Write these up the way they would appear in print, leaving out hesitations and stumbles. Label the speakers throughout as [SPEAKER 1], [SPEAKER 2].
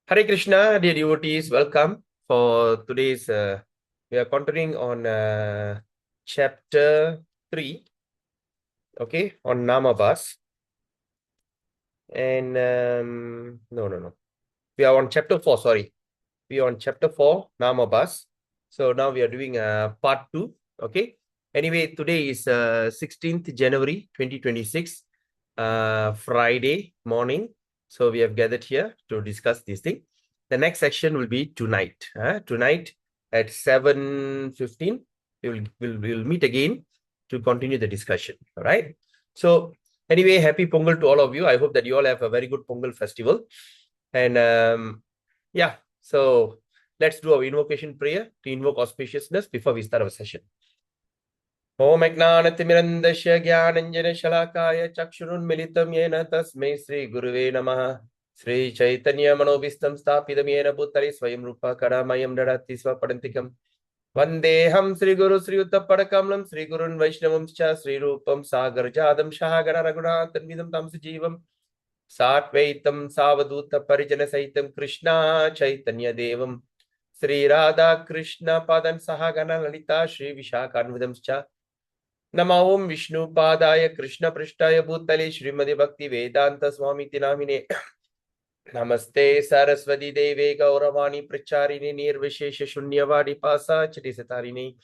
[SPEAKER 1] Hare Krishna, dear devotees, welcome for today's. We are continuing on chapter 3, okay, on Namabas. And no. We are on chapter 4, sorry. We are on chapter 4, Namabas. So now we are doing part 2, okay. Anyway, today is 16th January 2026, Friday morning. So we have gathered here to discuss this thing. The next section will be tonight. Tonight at 7:15, we'll meet again to continue the discussion. All right. So anyway, happy Pongal to all of you. I hope that you all have a very good Pongal festival. And yeah, so let's do our invocation prayer to invoke auspiciousness before we start our session. Om Ajnanatimirandasya Jnananjana Shalakaya Chakshurunmilitam Yena Tasmai Sri Guruve Namaha Sri Chaitanya Manobhistam Stapidam Yena Bhutale Swayam Rupa Karamayam Dadati Swapadantikam Vandeham Sri Guru Sri Uttapadakamalam Sri Gurun Vaishnavam Cha Sri Rupam Sagar Jadam Shahagara Raghunathan Vidam Tamsa Jeevam Satvaitam Savaduta Parijana Saitam Krishna Chaitanya Devam Sri Radha Krishna Padan Sahagana Lalita Sri Vishakhanvidam Cha Nama Om Vishnu Padaya Krishna Prishtaya Bhutale Srimadi Bhakti Vedanta Swami Tinamine Namaste Saraswati Deve Gauravani Pracharini Nirvishesha Shunyavadi Pasa Chatisatarine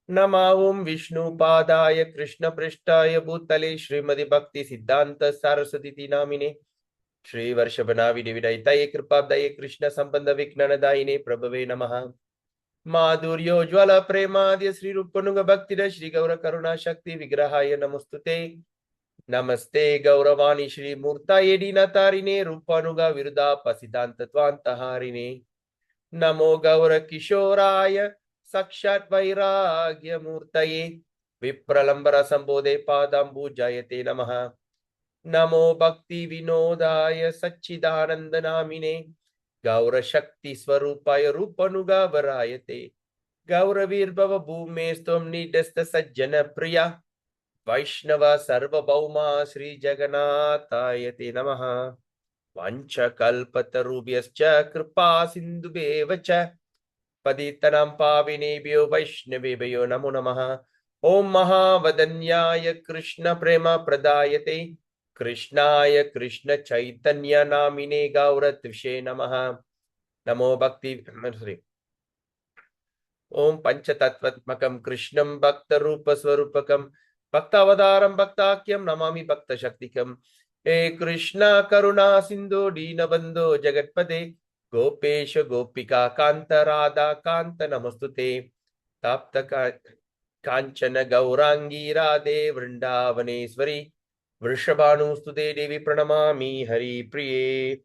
[SPEAKER 1] Nama Om Vishnu Padaya Krishna Prishtaya Bhutale Srimadi Bhakti Siddhanta Saraswati Tinamine Shri Varshabhanavi Devidayitaye Kripabdaye Krishna Sambandha Viknanadayine Prabhave Namaha Madhuryo Jwala Premadya Sri Rupanuga Bhaktida Shri Gaura Karuna Shakti Vigrahaya Namostute Namaste Gauravani Shri Murtaye Dinatarine Rupanuga Viruda Pasidanta Tvantaharine Namo Gaura Kishoraya Sakshat Vairagya Murtaye Vipralambara Sambodhe Padambu Jayate Namaha Namo Bhakti Vinodaya Sachidananda Namine Gaura Shakti Swarupaya Rupanuga Varayate Gauravir Bhava Bhume Stomni Desta Sajjana Priya Vaishnava Sarva Bhauma Sri Jagannatayate Namaha Vancha Kalpatarubhyascha Kripa Sindhubevacha Paditanam Pavinebhyo Vaishnavebhyo Namo Namaha Om Mahavadanyaya Krishna Prema Pradayate Krishnaya Krishna Chaitanya Namine Gauratvise Namaha Namo Bhakti Om Panchatattvatmakam Krishnam Bhakta Rupa Swarupakam Bhaktavadaram Bhaktakyam Namami Bhakta Shaktikam He Krishna Karuna Sindhu Dinabandho Jagatpade Gopesha Gopika Kanta Radha Kanta Namastute Tapta Kanchana Gaurangi Radhe Vrindavaneshwari Vrishabhanustude Devi Pranamami Hari Priye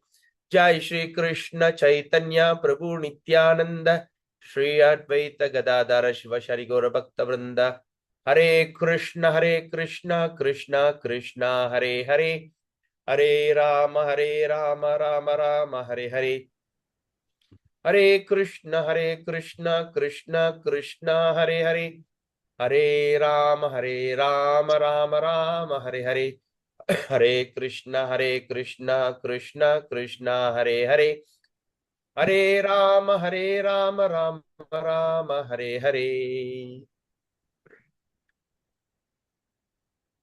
[SPEAKER 1] Jai Shri Krishna Chaitanya Prabhu Nityananda Shri Advaita Gadadhara Shiva Shari Gaura Bhakta Vrinda Hare Krishna Krishna Krishna Hare Hare Hare Rama Rama Rama Hare Hare Hare Krishna Krishna Krishna Hare Hare Hare Rama Rama Rama Hare Hare Hare Krishna Krishna Krishna Hare Hare Hare Rama Rama Rama Hare Hare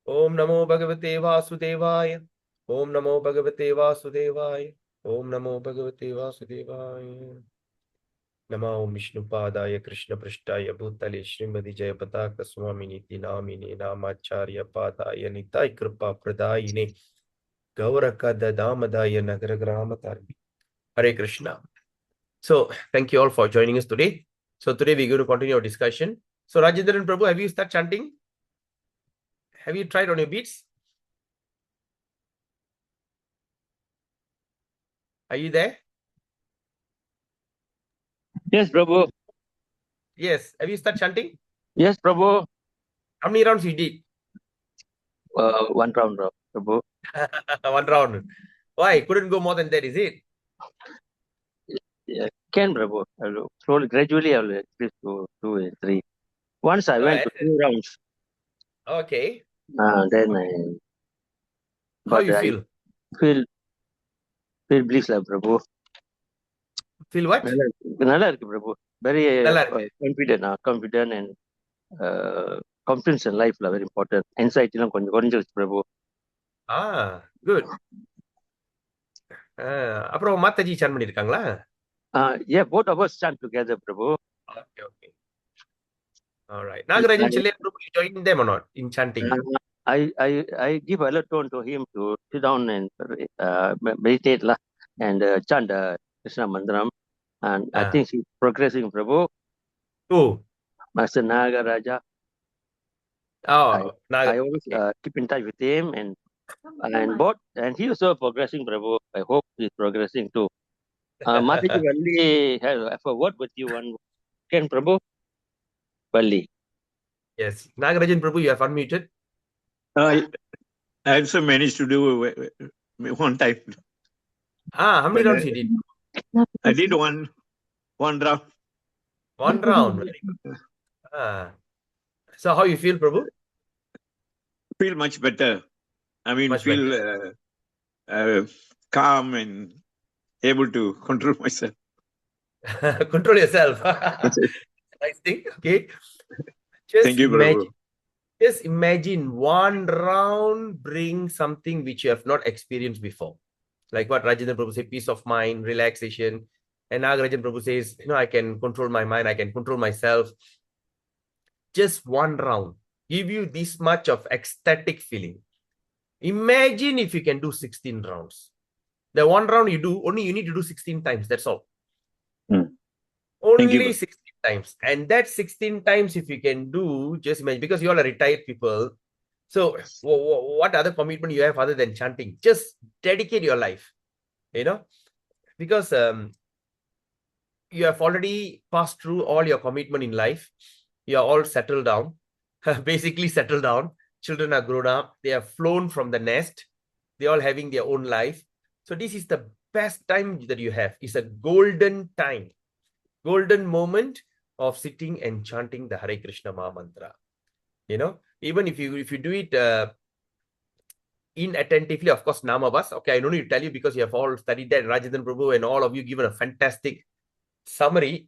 [SPEAKER 1] Om Namo Bhagavate Vasudevaya Om Namo Bhagavate Vasudevaya Om Namo Bhagavate Vasudevaya Nama Om Vishnu Padaya Krishna Prishtaya Bhutale Srimadi Jayapataka Swamini Namine Namacharya Padaya Nitai Kripa Pradayine Gaurakada Damadaya Nagaragramatari Hare Krishna. So thank you all for joining us today. So today we're going to continue our discussion. So Rajendran Prabhu, have you started chanting? Have you tried on your beats? Are you there?
[SPEAKER 2] Yes, Prabhu.
[SPEAKER 1] Yes. Have you started chanting?
[SPEAKER 2] Yes, Prabhu.
[SPEAKER 1] How many rounds you did?
[SPEAKER 2] One round, Prabhu.
[SPEAKER 1] One round. Why? Couldn't go more than that, is it?
[SPEAKER 2] Yeah, can, Prabhu. Slowly, gradually, I will increase to 2 and 3. Once I went to 2 rounds.
[SPEAKER 1] Okay.
[SPEAKER 2] Then I.
[SPEAKER 1] How
[SPEAKER 2] But
[SPEAKER 1] you
[SPEAKER 2] I
[SPEAKER 1] feel?
[SPEAKER 2] feel feel bliss lah, Prabhu.
[SPEAKER 1] Feel what?
[SPEAKER 2] நல்லா இருக்கு Prabhu. Very
[SPEAKER 1] நல்லா இருக்கு.
[SPEAKER 2] confident and confidence in life lah, very important. Anxiety லாம் கொஞ்சம் குறைஞ்சிருச்சு Prabhu.
[SPEAKER 1] Good. அப்புறம் மாதாஜி சான் பண்ணிருக்காங்களா?
[SPEAKER 2] Yeah, both of us stand together, Prabhu.
[SPEAKER 1] Okay. All right. Nagarajan Chillian Prabhu, you joined them or not in chanting?
[SPEAKER 2] I give a lot tone to him to sit down and meditate lah and chant Krishna Mandram. And I think he's progressing, Prabhu.
[SPEAKER 1] Who?
[SPEAKER 2] Master Nagaraja. I always keep in touch with him and he also progressing, Prabhu. I hope he's progressing too. Mataji Valli have a word with you one second, Prabhu. Valli.
[SPEAKER 1] Yes. Nagarajan Prabhu, you have unmuted.
[SPEAKER 3] I also managed to do one time.
[SPEAKER 1] How many rounds you did?
[SPEAKER 3] I did one round.
[SPEAKER 1] One round. Very good. So how you feel, Prabhu?
[SPEAKER 3] Feel much better. I mean,
[SPEAKER 1] Much
[SPEAKER 3] feel calm and able to control myself.
[SPEAKER 1] Control yourself. Nice thing. Okay.
[SPEAKER 3] Thank you, Prabhu.
[SPEAKER 1] Just imagine one round bring something which you have not experienced before. Like what Rajendra Prabhu said, peace of mind, relaxation. And Nagarajan Prabhu says, I can control my mind, I can control myself. Just one round give you this much of ecstatic feeling. Imagine if you can do 16 rounds. The one round you do, only you need to do 16 times. That's all. Only 16 times. And that 16 times, if you can do, just imagine, because you all are retired people. So what other commitment you have other than chanting? Just dedicate your life, because you have already passed through all your commitment in life. You are all settled down, basically settled down. Children are grown up. They have flown from the nest. They all having their own life. So this is the best time that you have. It's a golden time, golden moment of sitting and chanting the Hare Krishna Maha Mantra. Even if you do it inattentively, of course, Namabas. Okay, I don't need to tell you because you have all studied that. Rajendra Prabhu and all of you given a fantastic summary.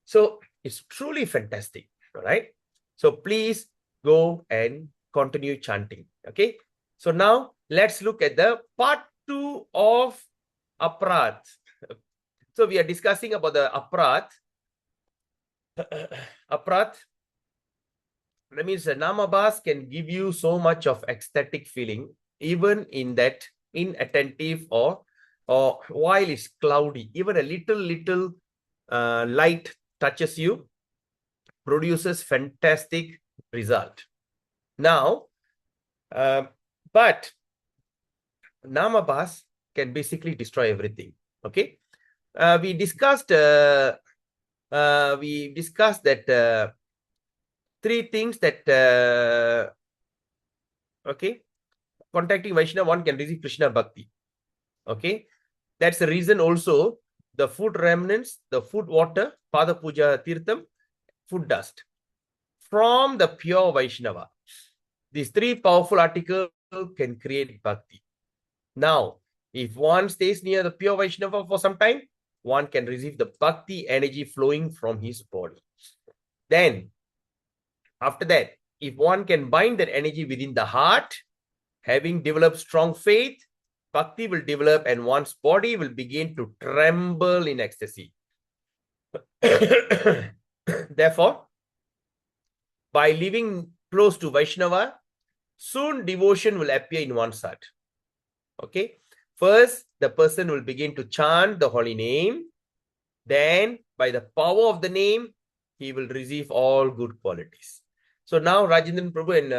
[SPEAKER 1] So it's truly fantastic. All right. So please go and continue chanting. Okay. So now let's look at the part 2 of Aparadha. So we are discussing about the Aparadha. Aparadha. That means the Namabas can give you so much of ecstatic feeling, even in that inattentive or while it's cloudy, even a little light touches you, produces fantastic result. Now, but Namabas can basically destroy everything. Okay, we discussed that 3 things that contacting Vaishnava, one can receive Krishna Bhakti. Okay, that's the reason also the food remnants, the food water, Pada Puja Tirtham, food dust from the pure Vaishnava. These 3 powerful articles can create Bhakti. Now, if one stays near the pure Vaishnava for some time, one can receive the Bhakti energy flowing from his body. Then, after that, if one can bind that energy within the heart, having developed strong faith, Bhakti will develop and one's body will begin to tremble in ecstasy. Therefore, by living close to Vaishnava, soon devotion will appear in one's heart. Okay. First, the person will begin to chant the holy name. Then, by the power of the name, he will receive all good qualities. So now Rajendran Prabhu and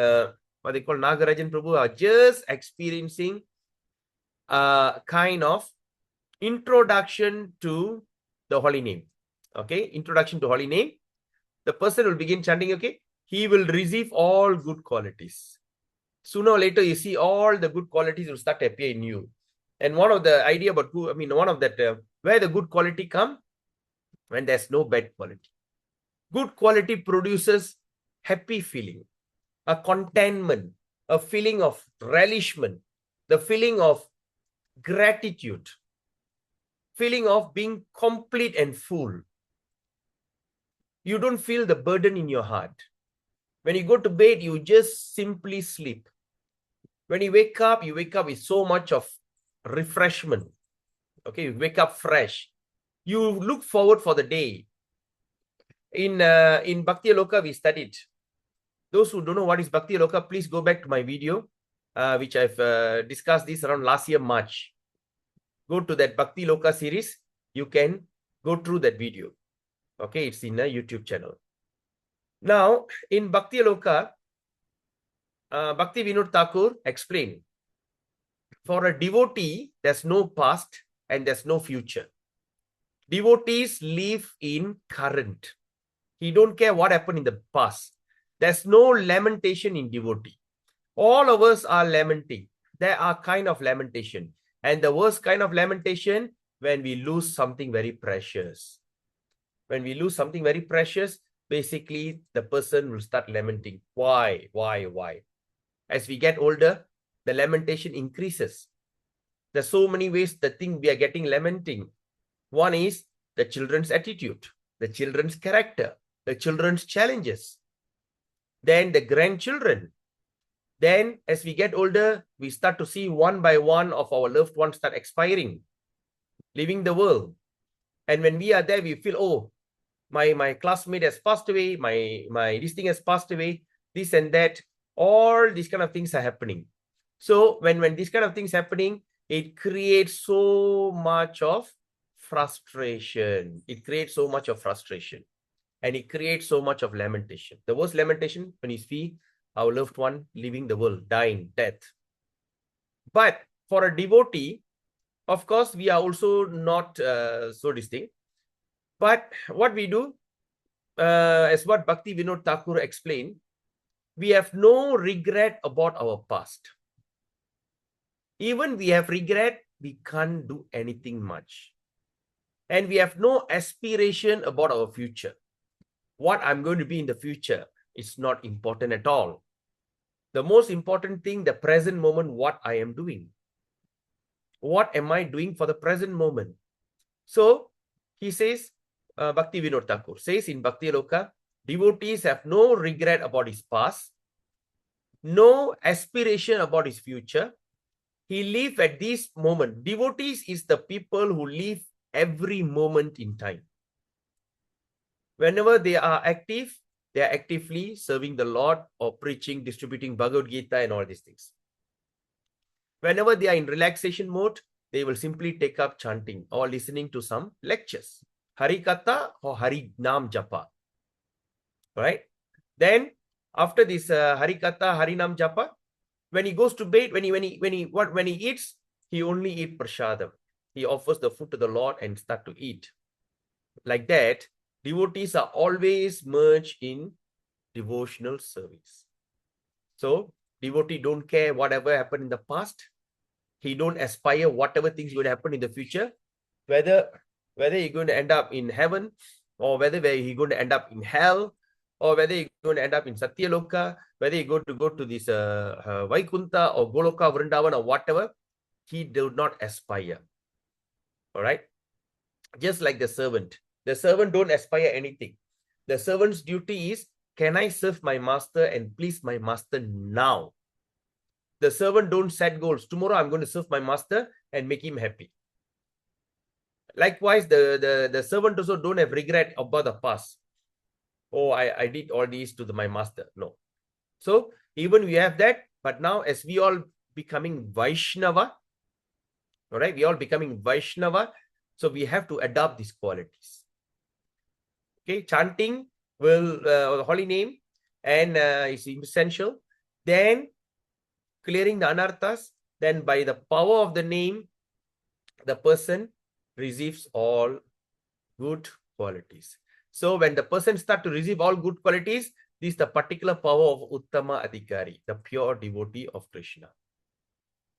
[SPEAKER 1] what they call Nagarajan Prabhu are just experiencing a kind of introduction to the holy name. Okay, introduction to holy name. The person will begin chanting, okay, he will receive all good qualities. Sooner or later, you see all the good qualities will start to appear in you. And one of the idea about good, one of that, where the good quality come? When there's no bad quality. Good quality produces happy feeling, a contentment, a feeling of relishment, the feeling of gratitude. feeling of being complete and full. You don't feel the burden in your heart. When you go to bed, you just simply sleep. When you wake up with so much of refreshment. Okay, you wake up fresh. You look forward for the day. In Bhakti Loka, we studied. Those who don't know what is Bhakti Loka, please go back to my video, which I've discussed this around last year, March. Go to that Bhakti Loka series. You can go through that video. Okay, it's in a YouTube channel. Now, in Bhakti Loka, Bhakti Vinod Thakur explained, for a devotee, there's no past and there's no future. Devotees live in current. He don't care what happened in the past. There's no lamentation in devotee. All of us are lamenting. There are kind of lamentation. And the worst kind of lamentation, when we lose something very precious. When we lose something very precious, basically the person will start lamenting. Why? As we get older, the lamentation increases. There's so many ways the thing we are getting lamenting. One is the children's attitude, the children's character, the children's challenges. Then the grandchildren. Then as we get older, we start to see one by one of our loved ones start expiring, leaving the world. And when we are there, we feel, oh, my classmate has passed away, my this thing has passed away, this and that. All these kind of things are happening. So when these kind of things happening, it creates so much of frustration. It creates so much of frustration. And it creates so much of lamentation. The worst lamentation when you see our loved one leaving the world, dying, death. But for a devotee, of course, we are also not so distinct. But what we do, as what Bhakti Vinod Thakur explained, we have no regret about our past. Even we have regret, we can't do anything much. And we have no aspiration about our future. What I'm going to be in the future is not important at all. The most important thing, the present moment, what I am doing. What am I doing for the present moment? So, he says, Bhakti Vinod Thakur says in Bhakti Loka, devotees have no regret about his past, no aspiration about his future. He lives at this moment. Devotees is the people who live every moment in time. Whenever they are active, they are actively serving the Lord or preaching, distributing Bhagavad Gita and all these things. Whenever they are in relaxation mode, they will simply take up chanting or listening to some lectures. Hari Katha or Hari Nam Japa. Right? Then, after this Hari Katha, Hari Nam Japa, when he goes to bed, when he eats, he only eats prashadam. He offers the food to the Lord and start to eat. Like that, devotees are always merged in devotional service. So, devotee don't care whatever happened in the past. He don't aspire whatever things will happen in the future. Whether you're going to end up in heaven, or whether you're going to end up in hell, or whether you're going to end up in Satyaloka, whether you're going to go to this Vaikunta or Goloka, Vrindavan or whatever, he do not aspire. All right? Just like the servant. The servant don't aspire anything. The servant's duty is, can I serve my master and please my master now? The servant don't set goals. Tomorrow I'm going to serve my master and make him happy. Likewise, the servant also don't have regret about the past. Oh, I did all these to my master. No. So, even we have that, but now as we all becoming Vaishnava, all right, we all becoming Vaishnava, so we have to adopt these qualities. Okay, chanting the holy name and is essential. Then clearing the anarthas, then by the power of the name, the person receives all good qualities. So when the person starts to receive all good qualities, this is the particular power of Uttama Adhikari, the pure devotee of Krishna.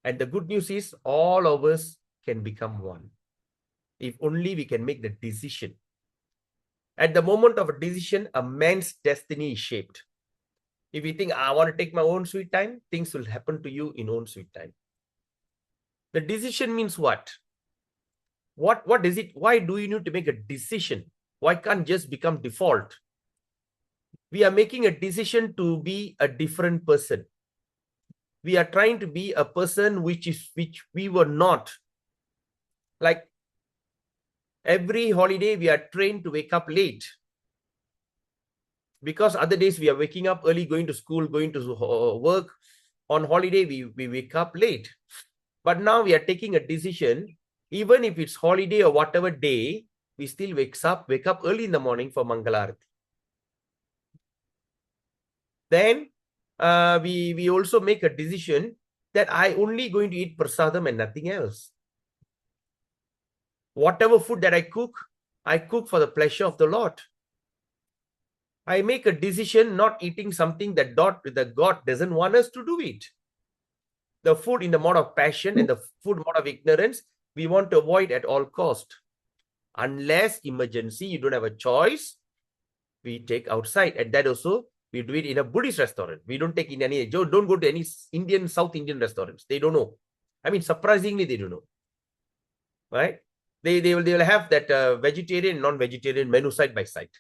[SPEAKER 1] And the good news is all of us can become one. If only we can make the decision. At the moment of a decision, a man's destiny is shaped. If you think, I want to take my own sweet time, things will happen to you in own sweet time. The decision means what? What is it? Why do you need to make a decision? Why can't just become default? We are making a decision to be a different person. We are trying to be a person which we were not. Like every holiday, we are trained to wake up late. Because other days we are waking up early, going to school, going to work. On holiday, we wake up late. But now we are taking a decision, even if it's holiday or whatever day, we still wake up early in the morning for Mangalarati. Then we also make a decision that I only going to eat prasadam and nothing else. Whatever food that I cook for the pleasure of the Lord. I make a decision not eating something that God doesn't want us to do it. The food in the mode of passion and the food mode of ignorance, we want to avoid at all cost. Unless emergency, you don't have a choice, we take outside. And that also, we do it in a Buddhist restaurant. We don't take in any, don't go to any South Indian restaurants. They don't know. I mean, surprisingly, they don't know. Right? They will have that vegetarian, non-vegetarian menu side by side.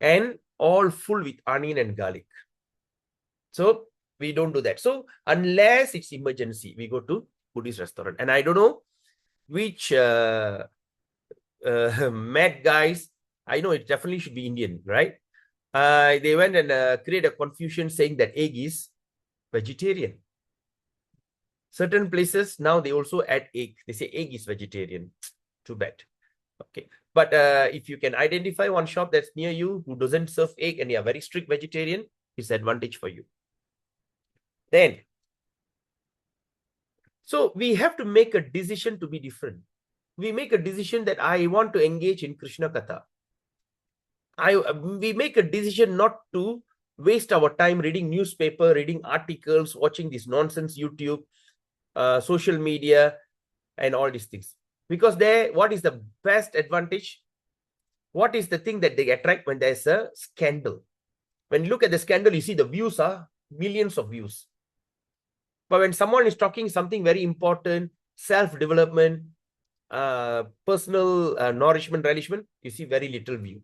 [SPEAKER 1] And all full with onion and garlic. So, we don't do that. So, unless it's emergency, we go to Buddhist restaurant. And I don't know which mad guys, I know it definitely should be Indian, right? They went and create a confusion saying that egg is vegetarian. Certain places, now they also add egg. They say egg is vegetarian. Too bad. Okay. But if you can identify one shop that's near you who doesn't serve egg and they are very strict vegetarian, it's an advantage for you. Then, so we have to make a decision to be different. We make a decision that I want to engage in Krishna Katha. We make a decision not to waste our time reading newspaper, reading articles, watching this nonsense YouTube, social media, and all these things. Because what is the best advantage? What is the thing that they attract when there's a scandal? When you look at the scandal, you see the views are millions of views. But when someone is talking something very important, self-development, personal nourishment, relishment, you see very little view.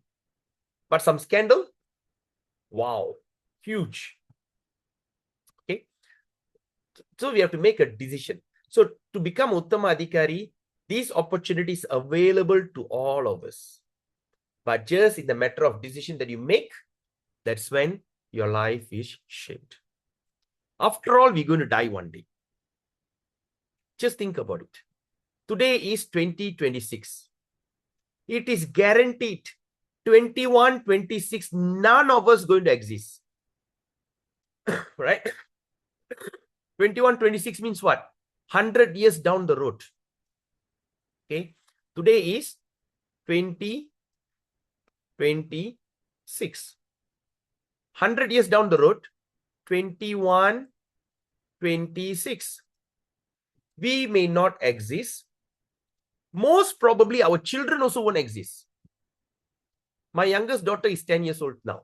[SPEAKER 1] But some scandal, wow, huge. Okay. So we have to make a decision. So to become Uttama Adhikari, these opportunities available to all of us. But just in the matter of decision that you make, that's when your life is shaped. After all, we're going to die one day. Just think about it. Today is 2026. It is guaranteed 21, 26, none of us going to exist. Right? 21, 26 means what? 100 years down the road. Okay. Today is 2026. 100 years down the road, 21, 26. We may not exist. Most probably our children also won't exist. My youngest daughter is 10 years old now.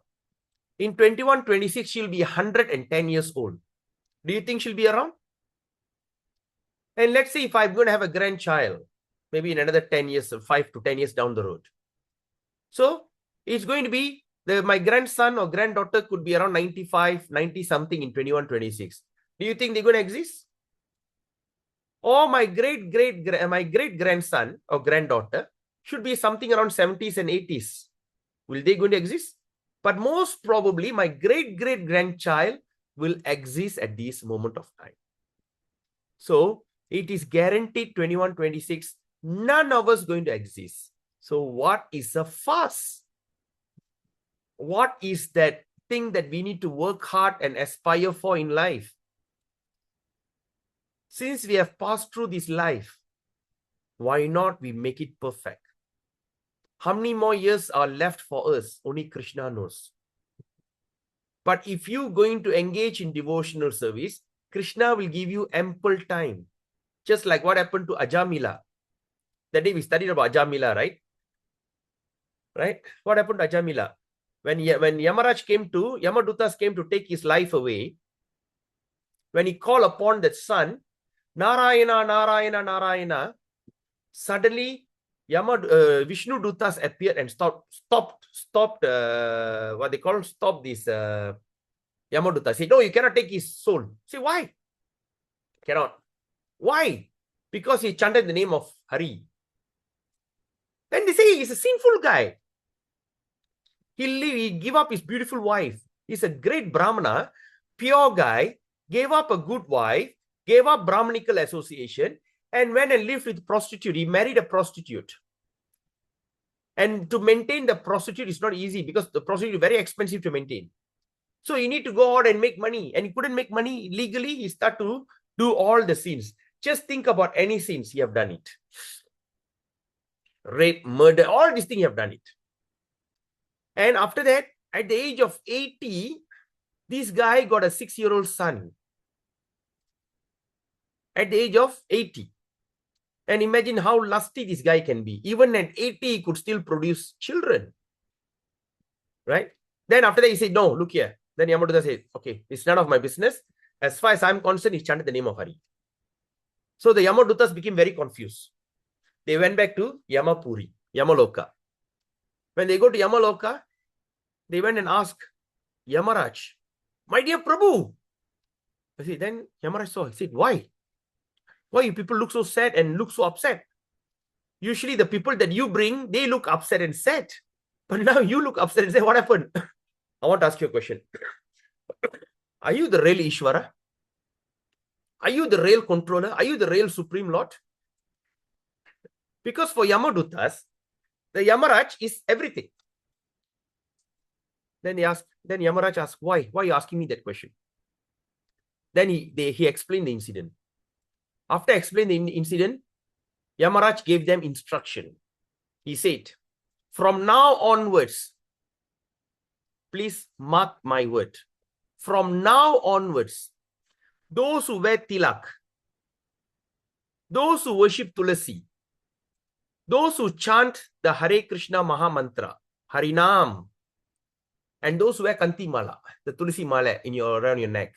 [SPEAKER 1] In 21, 26, she'll be 110 years old. Do you think she'll be around? And let's say if I'm going to have a grandchild, maybe in another 10 years, 5 to 10 years down the road. So it's going to be, my grandson or granddaughter could be around 95, 90 something in 21, 26. Do you think they're going to exist? Or my great grandson or granddaughter should be something around 70s and 80s. Will they going to exist? But most probably my great grandchild will exist at this moment of time. So it is guaranteed 21, 26. None of us going to exist. So what is a fuss? What is that thing that we need to work hard and aspire for in life? Since we have passed through this life, why not we make it perfect? How many more years are left for us? Only Krishna knows. But if you're going to engage in devotional service, Krishna will give you ample time. Just like what happened to Ajamila. That day we studied about Ajamila, right? Right? What happened to Ajamila? When Yamadutas came to take his life away, when he called upon that son, Narayana, Narayana, Narayana, Suddenly, Vishnu Dutas appeared and stopped what they call stop this Yamaduta. Say, no, you cannot take his soul. Say, why? Cannot. Why? Because he chanted the name of Hari. Then they say he's a sinful guy. He gave up his beautiful wife. He's a great Brahmana, pure guy, gave up a good wife, gave up Brahmanical association, and went and lived with a prostitute. He married a prostitute. And to maintain the prostitute is not easy because the prostitute is very expensive to maintain. So you need to go out and make money. And he couldn't make money legally. He started to do all the sins. Just think about any sins, he have done it. Rape, murder, all these things, he have done it. And after that, at the age of 80, this guy got a 6-year-old son. At the age of 80. And imagine how lusty this guy can be. Even at 80, he could still produce children. Right? Then after that, he said, no, look here. Then Yamaduta said, okay, it's none of my business. As far as I'm concerned, he chanted the name of Hari. So the Yamadutas became very confused. They went back to Yamapuri, Yamaloka. When they go to Yamaloka, they went and asked Yamaraj, my dear Prabhu. Then Yamaraj saw, he said, why? Why you people look so sad and look so upset? Usually the people that you bring, they look upset and sad. But now you look upset and say, what happened? I want to ask you a question. Are you the real Ishvara? Are you the real controller? Are you the real Supreme Lord? Because for Yamadutas, the Yamaraj is everything. Then Yamaraj asked, why? Why are you asking me that question? Then he explained the incident. After explaining the incident, Yamaraj gave them instruction. He said, from now onwards, please mark my word. From now onwards, those who wear tilak, those who worship Tulasi, those who chant the Hare Krishna Maha Mantra, Harinam, and those who wear Kanti Mala, the Tulasi Mala around your neck.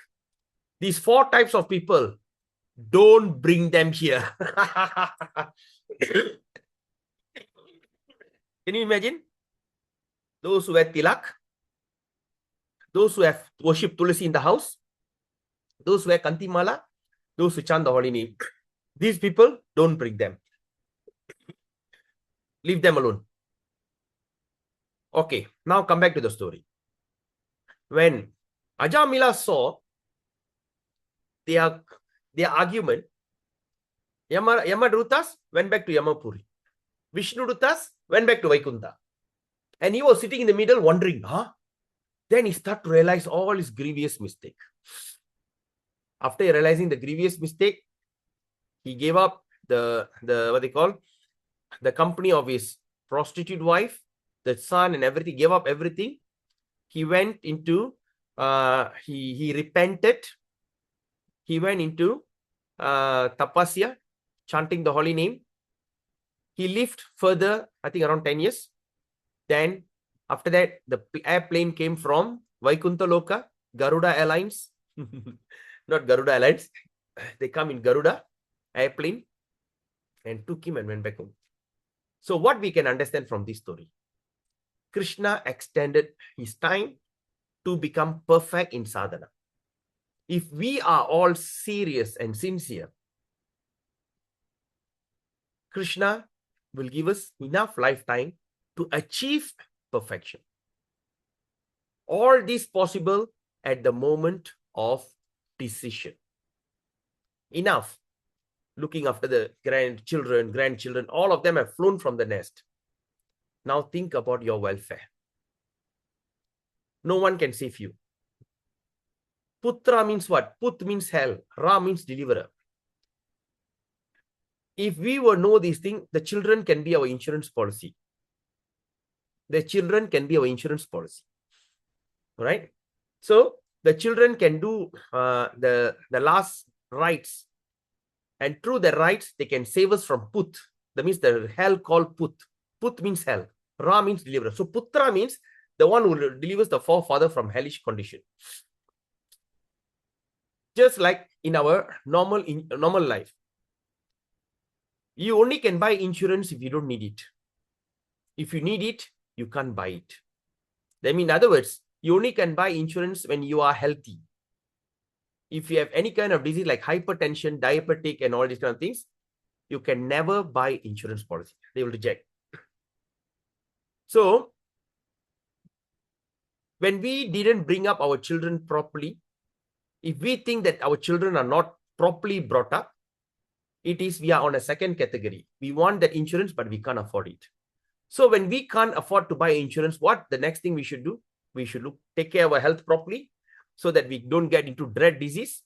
[SPEAKER 1] These 4 types of people, don't bring them here. Can you imagine? Those who wear tilak, those who have worship Tulasi in the house, those who wear Kanti Mala, those who chant the holy name. These people, don't bring them. Leave them alone. Okay, now come back to the story. When Ajamila saw their argument, Yamadutas went back to Yamapuri. Vishnudutas went back to Vaikunta. And he was sitting in the middle wondering, Then he started to realize all his grievous mistake. After realizing the grievous mistake, he gave up the company of his prostitute wife, the son and everything, gave up everything. He went into, he repented. He went into tapasya, chanting the holy name. He lived further, I think around 10 years. Then after that, the airplane came from Vaikuntha Loka, Garuda Airlines. Not Garuda Airlines. They come in Garuda airplane and took him and went back home. So what we can understand from this story, Krishna extended his time to become perfect in sadhana. If we are all serious and sincere, Krishna will give us enough lifetime to achieve perfection. All this possible at the moment of decision. Enough. Looking after the grandchildren, all of them have flown from the nest. Now think about your welfare. No one can save you. Putra means what? Put means hell. Ra means deliverer. If we were know these things, the children can be our insurance policy. The children can be our insurance policy. Right? So the children can do the last rites. And through the rites, they can save us from Put. That means the hell called Put. Put means hell. Ra means deliverer. So Putra means the one who delivers the forefather from hellish condition. Just like in our normal life. You only can buy insurance if you don't need it. If you need it, you can't buy it. That means, in other words, you only can buy insurance when you are healthy. If you have any kind of disease like hypertension, diabetic, and all these kind of things, you can never buy insurance policy. They will reject. So, when we didn't bring up our children properly, if we think that our children are not properly brought up, it is we are on a second category. We want that insurance, but we can't afford it. So when we can't afford to buy insurance, what the next thing we should do? We should take care of our health properly so that we don't get into dread disease,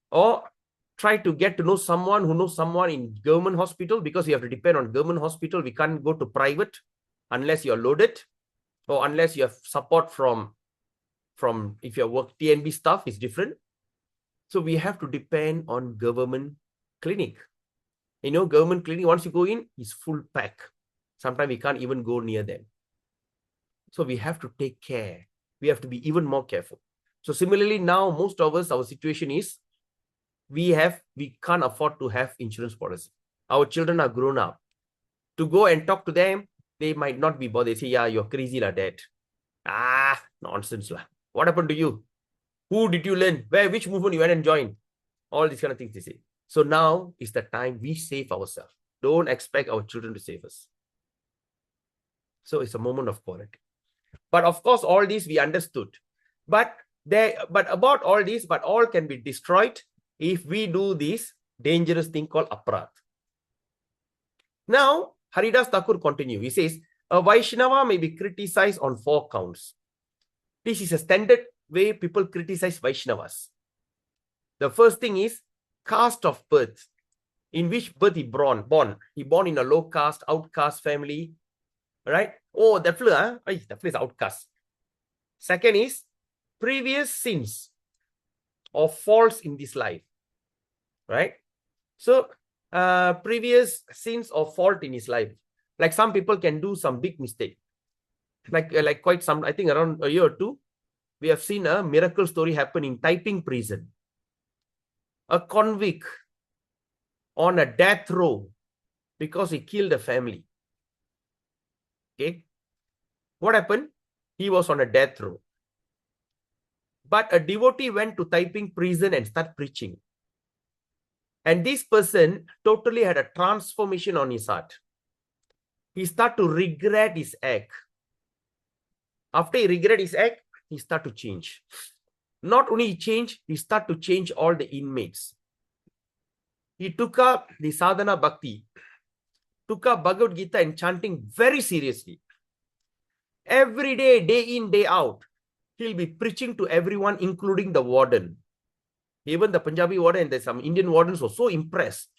[SPEAKER 1] or try to get to know someone who knows someone in government hospital, because we have to depend on government hospital. We can't go to private unless you're loaded, or unless you have support from if your work TNB staff is different. So we have to depend on government clinic. You know, government clinic, once you go in, is full pack. Sometimes we can't even go near them. So we have to take care. We have to be even more careful. So similarly, now most of us, our situation is we can't afford to have insurance policy. Our children are grown up. To go and talk to them, they might not be bothered. They say, yeah, you're crazy like that. Ah, nonsense lah. What happened to you? Who did you learn? Which movement you went and joined? All these kind of things they say. So now is the time we save ourselves. Don't expect our children to save us. So it's a moment of quality. But of course, all these we understood. But about all these, but all can be destroyed if we do this dangerous thing called Aparadha. Now, Haridas Thakur continue. He says, a Vaishnava may be criticized on 4 counts. This is a standard way people criticize Vaishnavas. The first thing is caste of birth. In which birth he born? He born in a low caste, outcast family. Right? Oh, that fella, that fella is outcast. Second is previous sins or faults in this life. Right? So, previous sins or fault in his life. Like some people can do some big mistake. Like quite some, I think around a year or two, we have seen a miracle story happen in Taiping prison. A convict on a death row because he killed a family. Okay. What happened? He was on a death row. But a devotee went to Taiping prison and started preaching. And this person totally had a transformation on his heart. He started to regret his act. After he regret his act, he started to change. Not only he changed, he started to change all the inmates. He took up the sadhana bhakti, took up Bhagavad Gita and chanting very seriously. Every day, day in, day out, he'll be preaching to everyone, including the warden. Even the Punjabi warden and there's some Indian wardens were so impressed.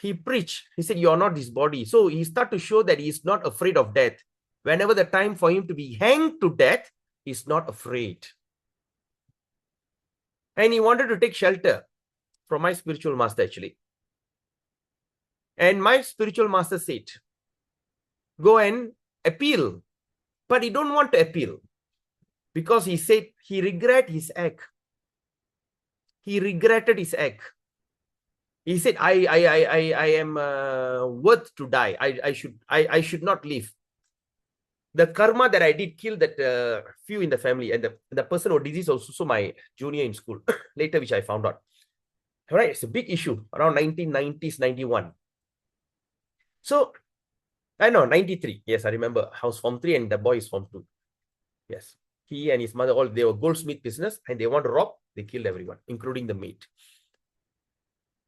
[SPEAKER 1] He preached. He said, you are not this body. So he started to show that he is not afraid of death. Whenever the time for him to be hanged to death, he's not afraid. And he wanted to take shelter from my spiritual master actually. And my spiritual master said, go and appeal. But he don't want to appeal. Because he said he regret his act. He regretted his act. He said, I am worth to die. I should not live. The karma that I did killed that few in the family, and the person was deceased was also my junior in school. Later, which I found out. All right, it's a big issue around 1990s, 91. So, I know 93. Yes, I remember. I was Form 3 and the boy is Form 2. Yes, he and his mother they were goldsmith business and they want to rob. They killed everyone, including the maid.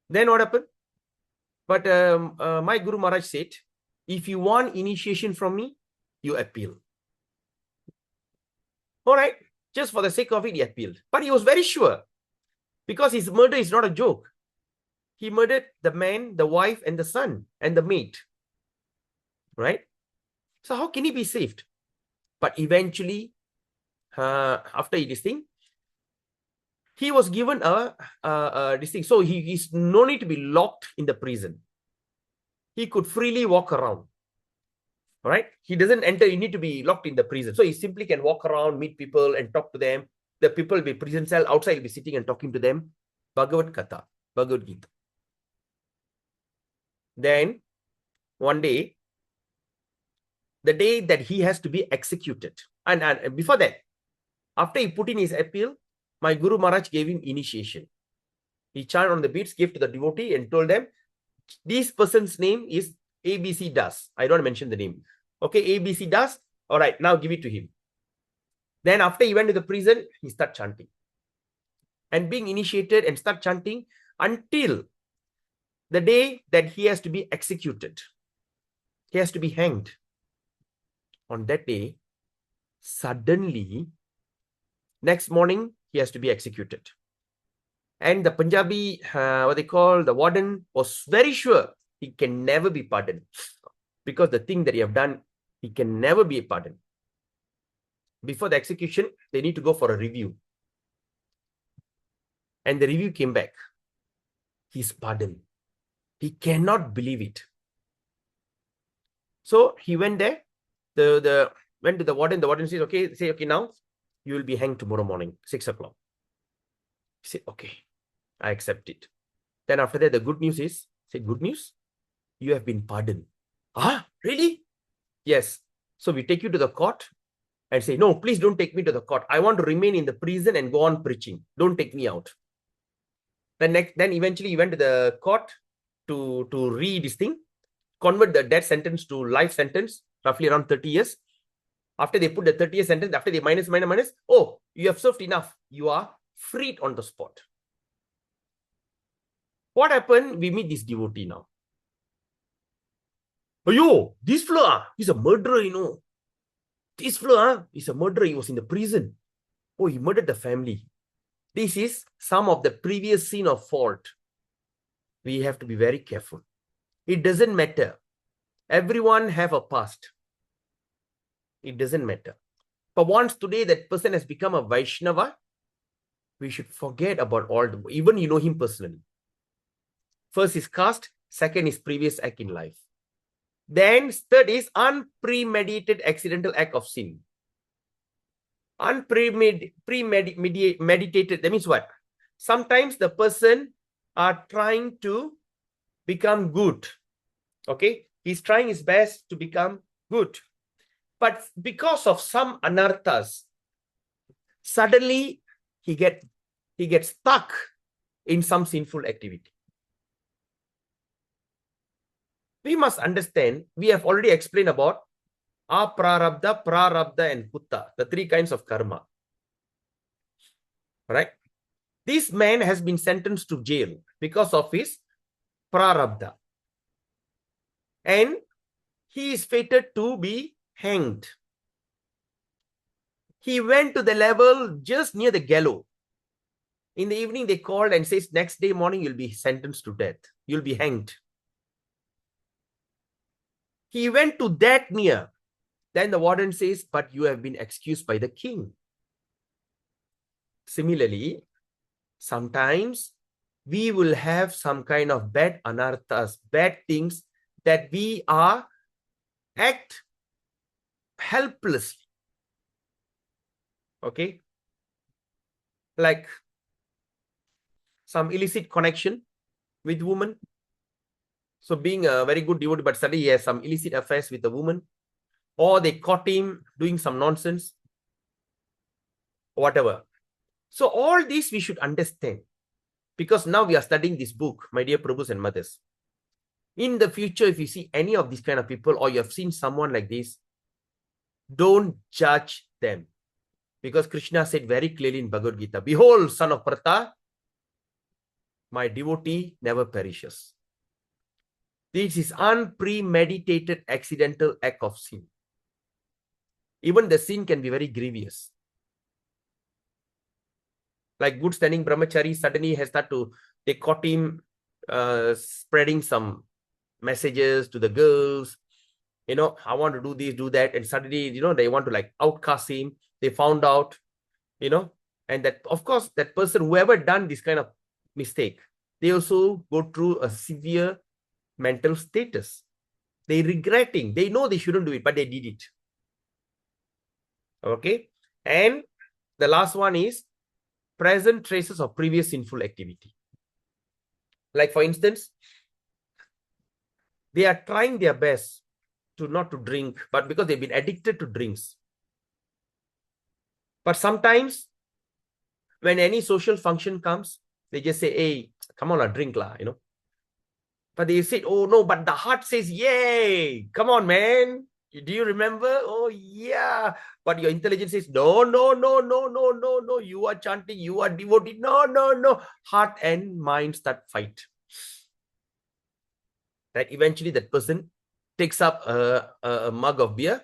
[SPEAKER 1] Then what happened? But my Guru Maharaj said, if you want initiation from me, you appeal. All right, just for the sake of it, he appealed. But he was very sure, because his murder is not a joke. He murdered the man, the wife, and the son, and the maid. Right? So how can he be saved? But eventually, after this thing, he was given this thing. So he is no need to be locked in the prison. He could freely walk around. All right? He doesn't enter, you need to be locked in the prison. So he simply can walk around, meet people and talk to them. The people will be prison cell, outside will be sitting and talking to them. Bhagavad Katha, Bhagavad Gita. Then one day, the day that he has to be executed. And before that, after he put in his appeal, my Guru Maharaj gave him initiation. He chanted on the beads, gave to the devotee and told them, this person's name is ABC Das. I don't mention the name. Okay, ABC Das. All right, now give it to him. Then after he went to the prison, he started chanting. And being initiated and start chanting until the day that he has to be executed. He has to be hanged. On that day, suddenly, next morning, he has to be executed. And the Punjabi, what they call the warden, was very sure he can never be pardoned. Because the thing that he have done, he can never be pardoned. Before the execution, they need to go for a review. And the review came back. He's pardoned. He cannot believe it. So he went there. Went to the warden. The warden says, okay, now you will be hanged tomorrow morning, 6 o'clock. He said, okay, I accept it. Then after that, the good news is, good news? You have been pardoned. Ah, really? Yes. So we take you to the court and say, no, please don't take me to the court. I want to remain in the prison and go on preaching. Don't take me out. Then eventually he went to the court to read this thing, convert the death sentence to life sentence, roughly around 30 years. After they put the 30-year sentence, after they minus, oh, you have served enough. You are freed on the spot. What happened? We meet this devotee now. Oh, this fellow, he's a murderer, This fellow, he's a murderer. He was in the prison. Oh, he murdered the family. This is some of the previous sin of fault. We have to be very careful. It doesn't matter. Everyone have a past. It doesn't matter. But once today that person has become a Vaishnava, we should forget about even you know him personally. First is caste, second is previous act in life. Then third is unpremeditated accidental act of sin. Premeditated, that means what? Sometimes the person are trying to become good. Okay? He's trying his best to become good. But because of some anarthas, suddenly he gets stuck in some sinful activity. We must understand, we have already explained about Aparadha, Prarabdha and Putta, the 3 kinds of karma. Right? This man has been sentenced to jail because of his Prarabdha. And he is fated to be hanged. He went to the level just near the gallows. In the evening, they called and says, next day morning, you'll be sentenced to death. You'll be hanged. He went to that near. Then the warden says, but you have been excused by the king. Similarly, sometimes we will have some kind of bad anarthas, bad things that we act helplessly. Okay? Like some illicit connection with women. So being a very good devotee, but suddenly he has some illicit affairs with a woman. Or they caught him doing some nonsense. Whatever. So all this we should understand. Because now we are studying this book, my dear Prabhus and mothers. In the future, if you see any of these kind of people, or you have seen someone like this, don't judge them. Because Krishna said very clearly in Bhagavad Gita, behold, son of Partha, my devotee never perishes. This is unpremeditated accidental act of sin. Even the sin can be very grievous. Like good standing brahmachari, suddenly has started to, they caught him spreading some messages to the girls. I want to do this, do that. And suddenly, they want to like outcast him. They found out, and that, of course, that person, whoever done this kind of mistake, they also go through a severe mental status. They regretting. They know they shouldn't do it, but they did it. Okay. And the last one is present traces of previous sinful activity. Like for instance, They are trying their best to not to drink, but because they've been addicted to drinks. But sometimes when any social function comes, they just say, hey, come on, drink lah, you know. But they say, oh no, but the heart says, yay, come on, man. Do you remember? Oh yeah. But your intelligence says, no, no, no, no, no, no, no. You are chanting, you are devoted. No, no, no. Heart and mind start fight. Right? Eventually that person takes up a mug of beer.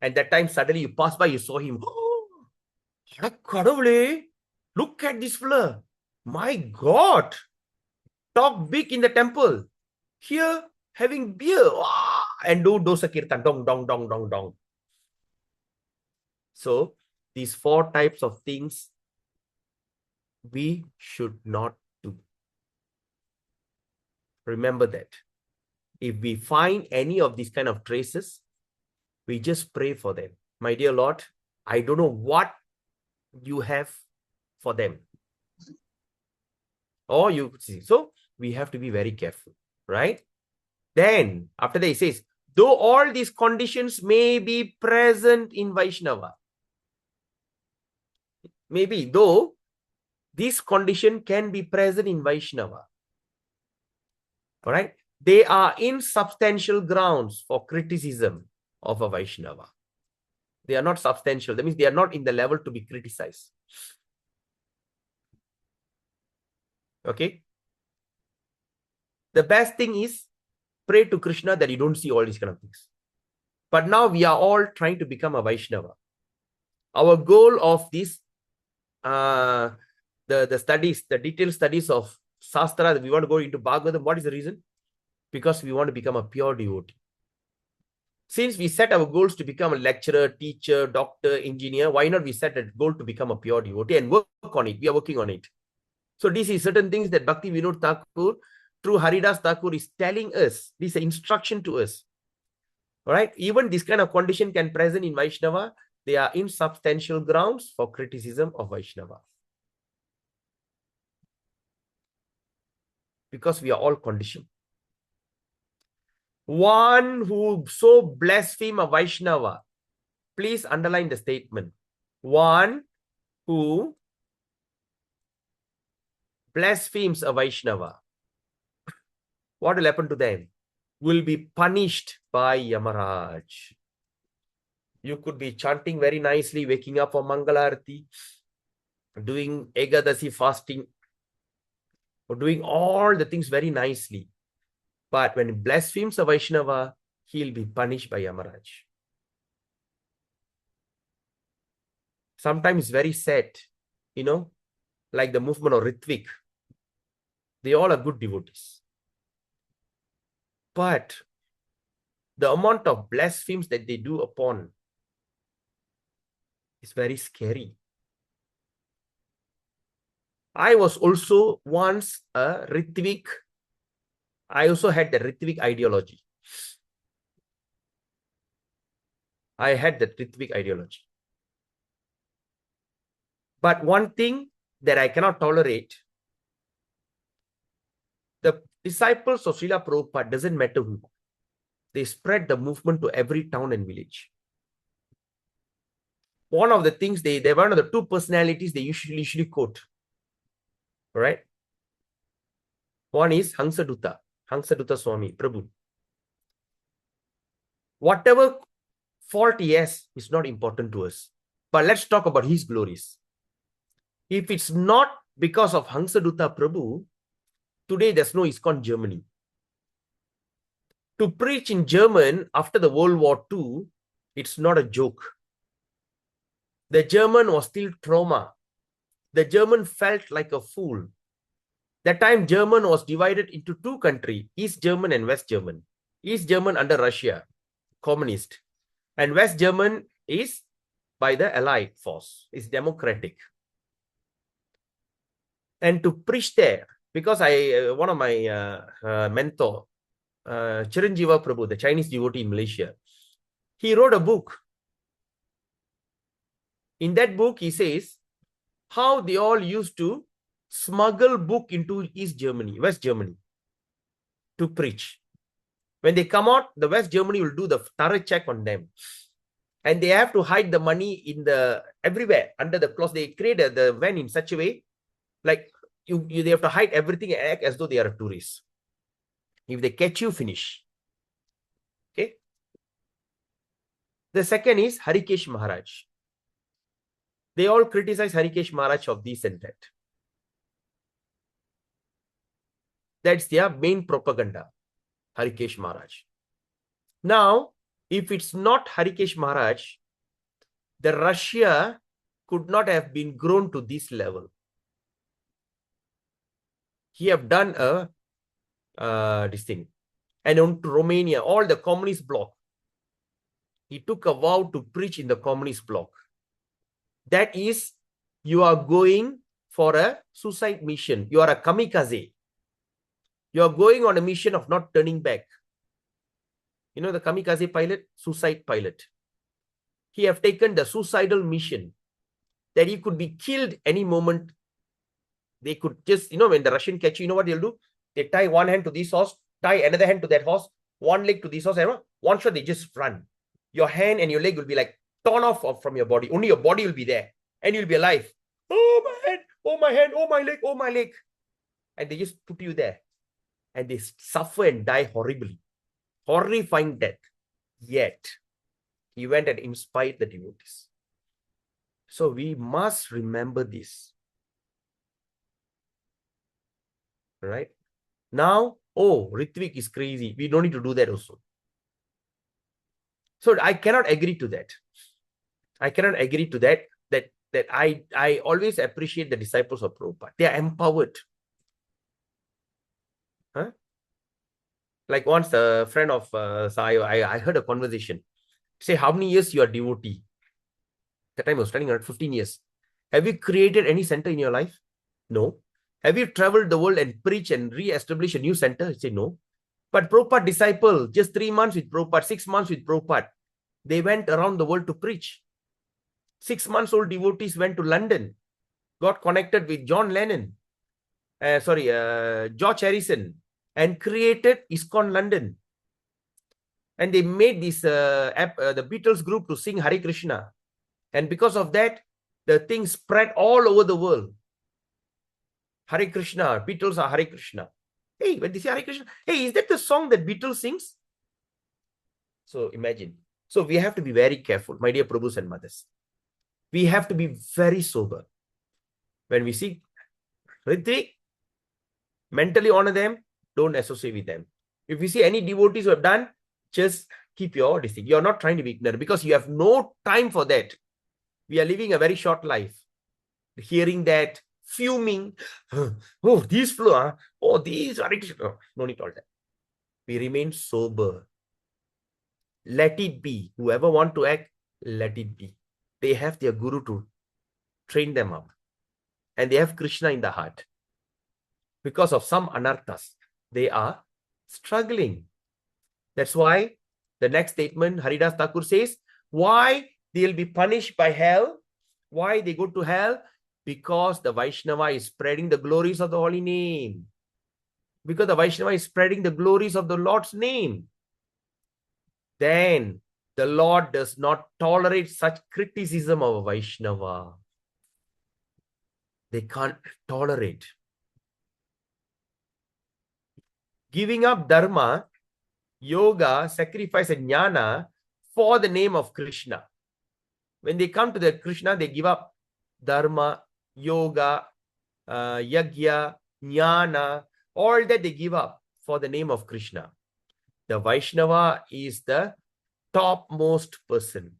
[SPEAKER 1] And that time suddenly you pass by, you saw him. Oh, look at this fella. My God. Talk big in the temple. Here, having beer. And do dosa kirtan. Dong, dong, dong, dong, dong. So, these 4 types of things we should not do. Remember that. If we find any of these kind of traces, we just pray for them. My dear Lord, I don't know what you have for them. Or you see. So, we have to be very careful, right? Then, after that, he says, though all these conditions may be present in Vaishnava, maybe, though this condition can be present in Vaishnava, all right? They are insubstantial grounds for criticism of a Vaishnava. They are not substantial. That means they are not in the level to be criticized. Okay? The best thing is pray to Krishna that you don't see all these kind of things. But now we are all trying to become a Vaishnava. Our goal of this, the studies, the detailed studies of Shastra, that we want to go into Bhagavatam, what is the reason? Because we want to become a pure devotee. Since we set our goals to become a lecturer, teacher, doctor, engineer, why not we set a goal to become a pure devotee and work on it? We are working on it. So this is certain things that Bhakti Vinod Thakur, through Haridas Thakur, is telling us. This is an instruction to us. All right? Even this kind of condition can present in Vaishnava. They are insubstantial grounds for criticism of Vaishnava. Because we are all conditioned. One who so blaspheme a Vaishnava, please underline the statement. One who blasphemes a Vaishnava, what will happen to them? Will be punished by Yamaraj. You could be chanting very nicely, waking up for Mangalarti, doing Ekadasi fasting, or doing all the things very nicely. But when he blasphemes a Vaishnava, he'll be punished by Yamaraj. Sometimes very sad, you know, like the movement of Ritvik. They all are good devotees. But the amount of blasphemies that they do upon is very scary. I was also once a Ritvik. I also had the Ritvik ideology. I had the Ritvik ideology. But one thing that I cannot tolerate, the disciples of Srila Prabhupada, doesn't matter who, they spread the movement to every town and village. One of the things, they're one of the 2 personalities they usually quote. All right? One is Hansadutta Swami, Prabhu. Whatever fault he has is not important to us. But let's talk about his glories. If it's not because of Hansadutta Prabhu, today there's no ISKCON Germany. To preach in German after the World War II, it's not a joke. The German was still trauma. The German felt like a fool. That time German was divided into 2 countries, East German and West German. East German under Russia, communist. And West German is by the Allied force, is democratic. And to preach there, because one of my mentor, Chiranjeeva Prabhu, the Chinese devotee in Malaysia, he wrote a book. In that book, he says how they all used to smuggle book into West Germany to preach. When they come out, the West Germany will do the thorough check on them. And they have to hide the money in the everywhere under the clothes. They create the van in such a way, like they have to hide everything and act as though they are a tourist. If they catch you, finish. Okay. The second is Harikesh Maharaj. They all criticize Harikesh Maharaj of this and that. That's their main propaganda, Harikesh Maharaj. Now, if it's not Harikesh Maharaj, the Russia could not have been grown to this level. He have done this thing. And on to Romania, all the communist bloc, he took a vow to preach in the communist bloc. That is, you are going for a suicide mission. You are a kamikaze. You are going on a mission of not turning back. You know the kamikaze pilot, suicide pilot. He have taken the suicidal mission that he could be killed any moment. They could just, when the Russian catch you, what they'll do? They tie one hand to this horse, tie another hand to that horse, one leg to this horse, and one shot, they just run. Your hand and your leg will be like torn off from your body. Only your body will be there and you'll be alive. Oh, my head, oh, my hand, oh, my leg, oh, my leg. And they just put you there. And they suffer and die horribly. Horrifying death. Yet, he went and inspired the devotees. So we must remember this. Right? Now, Ritvik is crazy. We don't need to do that also. So I cannot agree to that. I cannot agree to that. That I always appreciate the disciples of Prabhupada. They are empowered. Huh? Like once a friend of Sayo, I heard a conversation. Say, how many years you are devotee? That time I was telling her 15 years. Have you created any center in your life? No. Have you traveled the world and preached and re-established a new center? I say no. But Prabhupada disciple, just 3 months with Prabhupada, 6 months with Prabhupada, they went around the world to preach. 6 months old devotees went to London, got connected with John Lennon, George Harrison, and created ISKCON London. And they made this the Beatles group to sing Hare Krishna. And because of that, the thing spread all over the world. Hare Krishna, Beatles are Hare Krishna. Hey, when they say Hare Krishna, hey, is that the song that Beatles sings? So imagine. So we have to be very careful, my dear Prabhus and mothers. We have to be very sober. When we see Ritvik, mentally honor them, don't associate with them. If you see any devotees who have done, just keep your distance. You are not trying to be ignorant because you have no time for that. We are living a very short life. Hearing that, fuming, oh, these flow, oh, these are no need all that. We remain sober. Let it be. Whoever want to act, let it be. They have their guru to train them up. And they have Krishna in the heart. Because of some anarthas, they are struggling. That's why the next statement, Haridas Thakur says, why they'll be punished by hell? Why they go to hell? Because the Vaishnava is spreading the glories of the holy name. Because the Vaishnava is spreading the glories of the Lord's name. Then the Lord does not tolerate such criticism of a Vaishnava. They can't tolerate. Giving up dharma, yoga, sacrifice, and jnana for the name of Krishna. When they come to the Krishna, they give up dharma, yoga, yagya, jnana, all that they give up for the name of Krishna. The Vaishnava is the topmost person.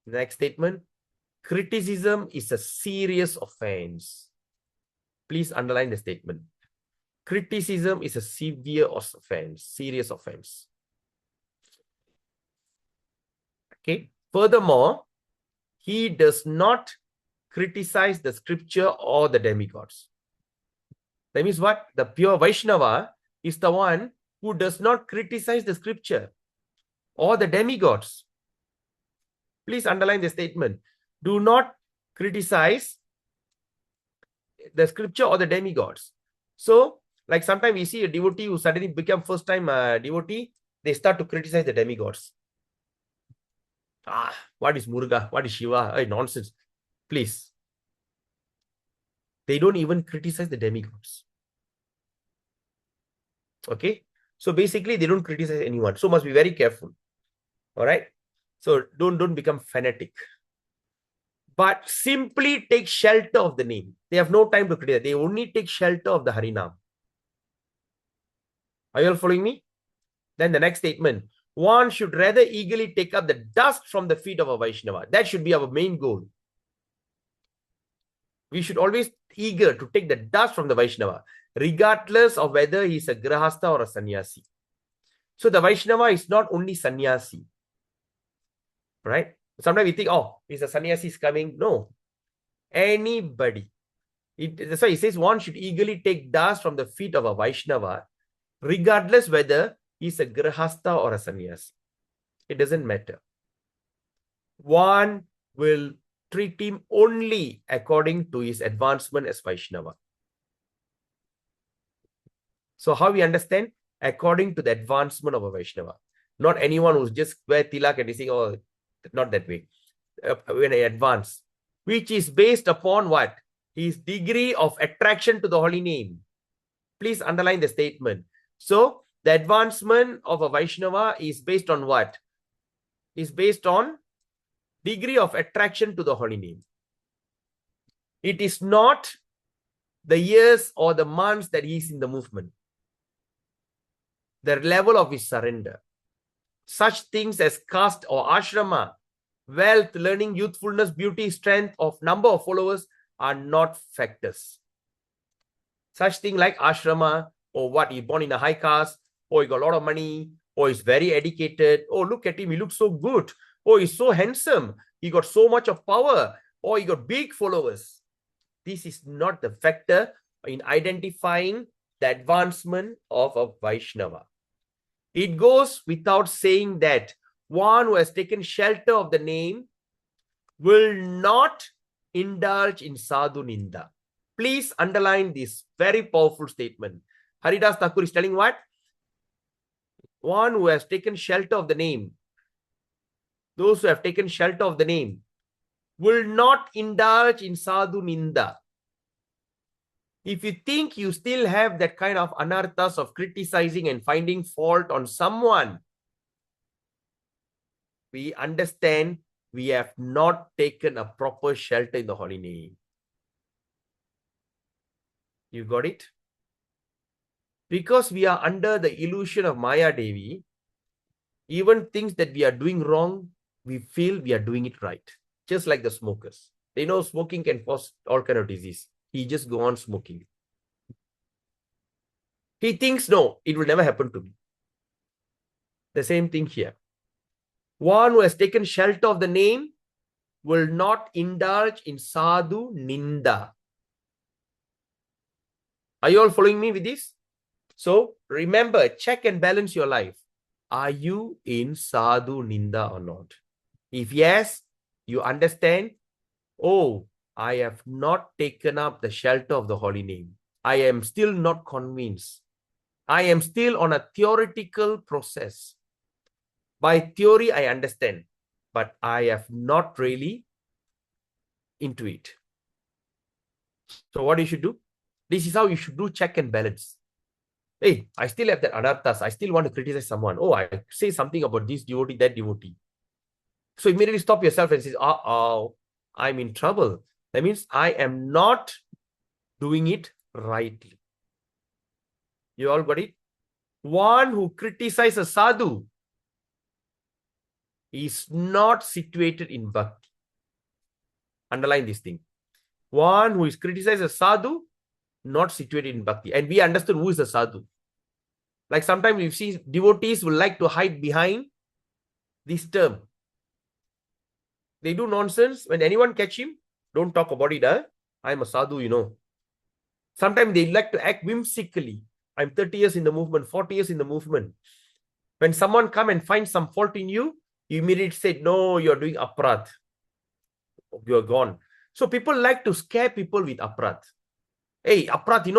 [SPEAKER 1] Next statement. Criticism is a serious offense. Please underline the statement. Criticism is a severe offense, serious offense. Okay. Furthermore, he does not criticize the scripture or the demigods. That means what? The pure Vaishnava is the one who does not criticize the scripture or the demigods. Please underline the statement. Do not criticize the scripture or the demigods. So, Like sometimes we see a devotee who suddenly become first time devotee, they start to criticize the demigods. What is Muruga? What is Shiva? Hey, nonsense. Please. They don't even criticize the demigods. Okay. So basically, they don't criticize anyone. So must be very careful. All right. So don't become fanatic. But simply take shelter of the name. They have no time to criticize. They only take shelter of the Harinam. Are you all following me? Then the next statement. One should rather eagerly take up the dust from the feet of a Vaishnava. That should be our main goal. We should always eager to take the dust from the Vaishnava, regardless of whether he's a Grahastha or a Sannyasi. So the Vaishnava is not only Sannyasi. Right? Sometimes we think, oh, is a Sannyasi is coming. No. Anybody. That's why he says one should eagerly take dust from the feet of a Vaishnava, regardless whether he's a Grahastha or a Sannyasi. It doesn't matter. One will treat him only according to his advancement as Vaishnava. So how we understand? According to the advancement of a Vaishnava. Not anyone who's just wear tilak and saying, oh, not that way. When I advance, which is based upon what? His degree of attraction to the holy name. Please underline the statement. So the advancement of a Vaishnava is based on what? Is based on degree of attraction to the holy name. It is not the years or the months that he is in the movement. The level of his surrender. Such things as caste or ashrama, wealth, learning, youthfulness, beauty, strength of number of followers are not factors. Such thing like ashrama, or what, he's born in a high caste, or he got a lot of money, or he's very educated, oh, look at him, he looks so good, oh, he's so handsome, he got so much of power, or he got big followers. This is not the factor in identifying the advancement of a Vaishnava. It goes without saying that one who has taken shelter of the name will not indulge in sadhu ninda. Please underline this very powerful statement. Haridas Thakur is telling what? One who has taken shelter of the name, those who have taken shelter of the name, will not indulge in sadhu ninda. If you think you still have that kind of anarthas of criticizing and finding fault on someone, we understand we have not taken a proper shelter in the holy name. You got it? Because we are under the illusion of Maya Devi, even things that we are doing wrong, we feel we are doing it right. Just like the smokers. They know smoking can cause all kind of disease. He just go on smoking. He thinks, no, it will never happen to me. The same thing here. One who has taken shelter of the name will not indulge in sadhu ninda. Are you all following me with this? So remember, check and balance your life. Are you in sadhu ninda or not? If yes, you understand, oh, I have not taken up the shelter of the holy name. I am still not convinced. I am still on a theoretical process. By theory, I understand, but I have not really into it. So what you should do? This is how you should do check and balance. Hey, I still have that anarthas. I still want to criticize someone. Oh, I say something about this devotee, that devotee. So immediately stop yourself and say, uh-oh, I'm in trouble. That means I am not doing it rightly. You all got it? One who criticizes a sadhu is not situated in bhakti. Underline this thing. One who is criticized as sadhu, not situated in bhakti. And we understood who is the sadhu. Like sometimes you see devotees will like to hide behind this term. They do nonsense. When anyone catch him, don't talk about it. I'm a sadhu, you know. Sometimes they like to act whimsically. I'm 30 years in the movement, 40 years in the movement. When someone come and find some fault in you, you immediately say, no, you're doing aparadha. You're gone. So people like to scare people with aparadha. Hey, Aparadha,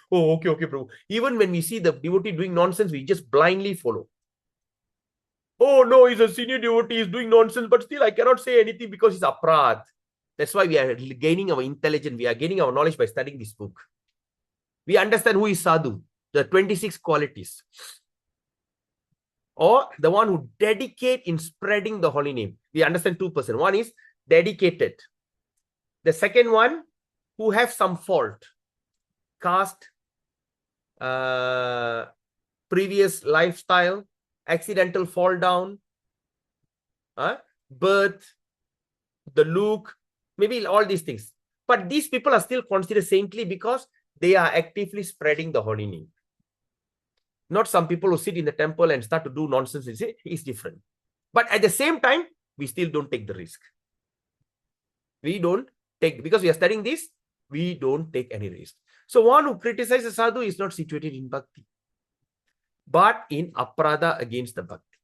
[SPEAKER 1] oh, okay, Prabhu. Even when we see the devotee doing nonsense, we just blindly follow. Oh, no, he's a senior devotee, he's doing nonsense, but still I cannot say anything because he's Aparadha. That's why we are gaining our intelligence, we are gaining our knowledge by studying this book. We understand who is sadhu, the 26 qualities. Or the one who dedicate in spreading the holy name. We understand 2%. One is dedicated. The second one, who have some fault, caste, previous lifestyle, accidental fall down, birth, the look, maybe all these things. But these people are still considered saintly because they are actively spreading the holy name. Not some people who sit in the temple and start to do nonsense. It's different. But at the same time, we still don't take the risk. We don't take, because we are studying this, we don't take any risk. So one who criticizes sadhu is not situated in bhakti, but in aparadha against the bhakti.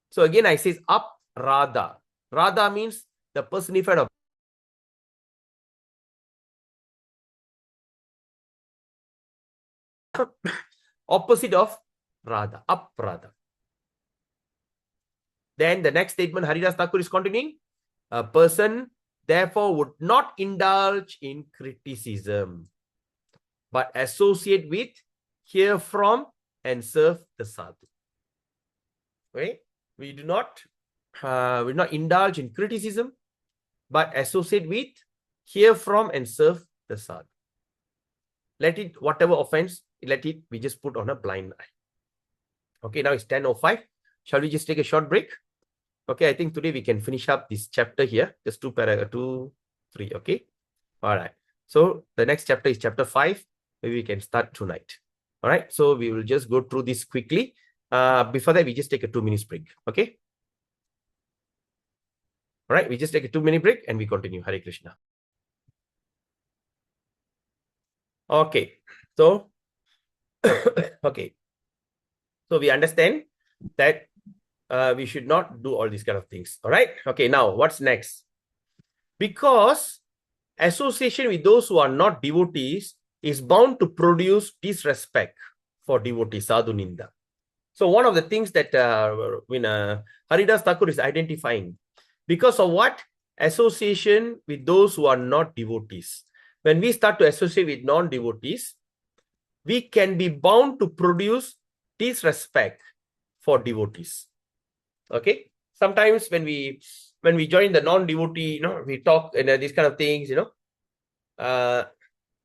[SPEAKER 1] So again, I say aparadha. Radha means the personified of opposite of radha, aparadha. Then the next statement, Haridas Thakur is continuing. A person therefore would not indulge in criticism, but associate with, hear from, and serve the sadhu. Right? We do not indulge in criticism, but associate with, hear from, and serve the sadhu. Let it, whatever offense, let it, we just put on a blind eye. Okay, now it's 10:05. Shall we just take a short break? Okay, I think today we can finish up this chapter here. Just 2, 3. Okay. All right. So the next chapter is chapter 5. Maybe we can start tonight. All right. So we will just go through this quickly. Before that, we just take a 2 minutes break. Okay. All right. We just take a 2-minute break and we continue. Hare Krishna. Okay. So, okay. So we understand that we should not do all these kind of things. All right. Okay. Now, what's next? Because association with those who are not devotees is bound to produce disrespect for devotees, sadhu ninda. So one of the things that Haridas Thakur is identifying, because of what? Association with those who are not devotees. When we start to associate with non-devotees, we can be bound to produce disrespect for devotees. Okay. Sometimes when we join the non-devotee, we talk and these kind of things,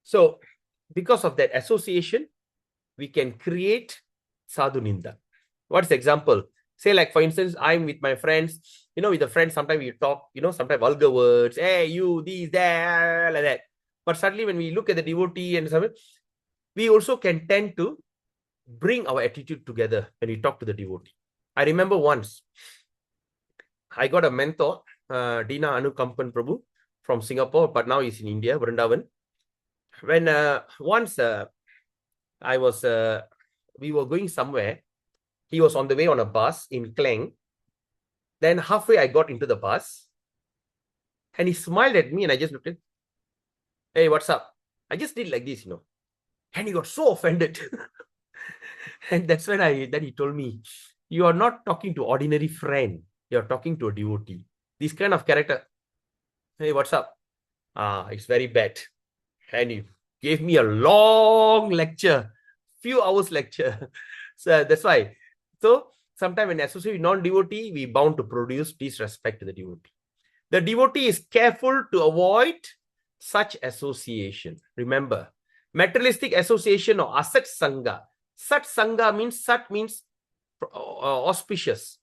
[SPEAKER 1] so because of that association, we can create sadhu ninda. What's the example? Say, like, for instance, I'm with my friends, with the friends, sometimes we talk, sometimes vulgar words, hey, you, these, that, like that. But suddenly when we look at the devotee and something, we also can tend to bring our attitude together when we talk to the devotee. I remember once, I got a mentor, Dina Anukampan Prabhu from Singapore, but now he's in India, Vrindavan. When once we were going somewhere, he was on the way on a bus in Klang. Then halfway I got into the bus and he smiled at me and I just looked at him. Hey, what's up? I just did like this, and he got so offended. And that's when he told me, you are not talking to ordinary friend. You're talking to a devotee. This kind of character. Hey, what's up? It's very bad. And he gave me a long lecture, few hours lecture. So that's why. So sometimes when associate with non-devotee, we bound to produce disrespect to the devotee. The devotee is careful to avoid such association. Remember, materialistic association or asat sangha. Sat sangha means, sat means auspicious,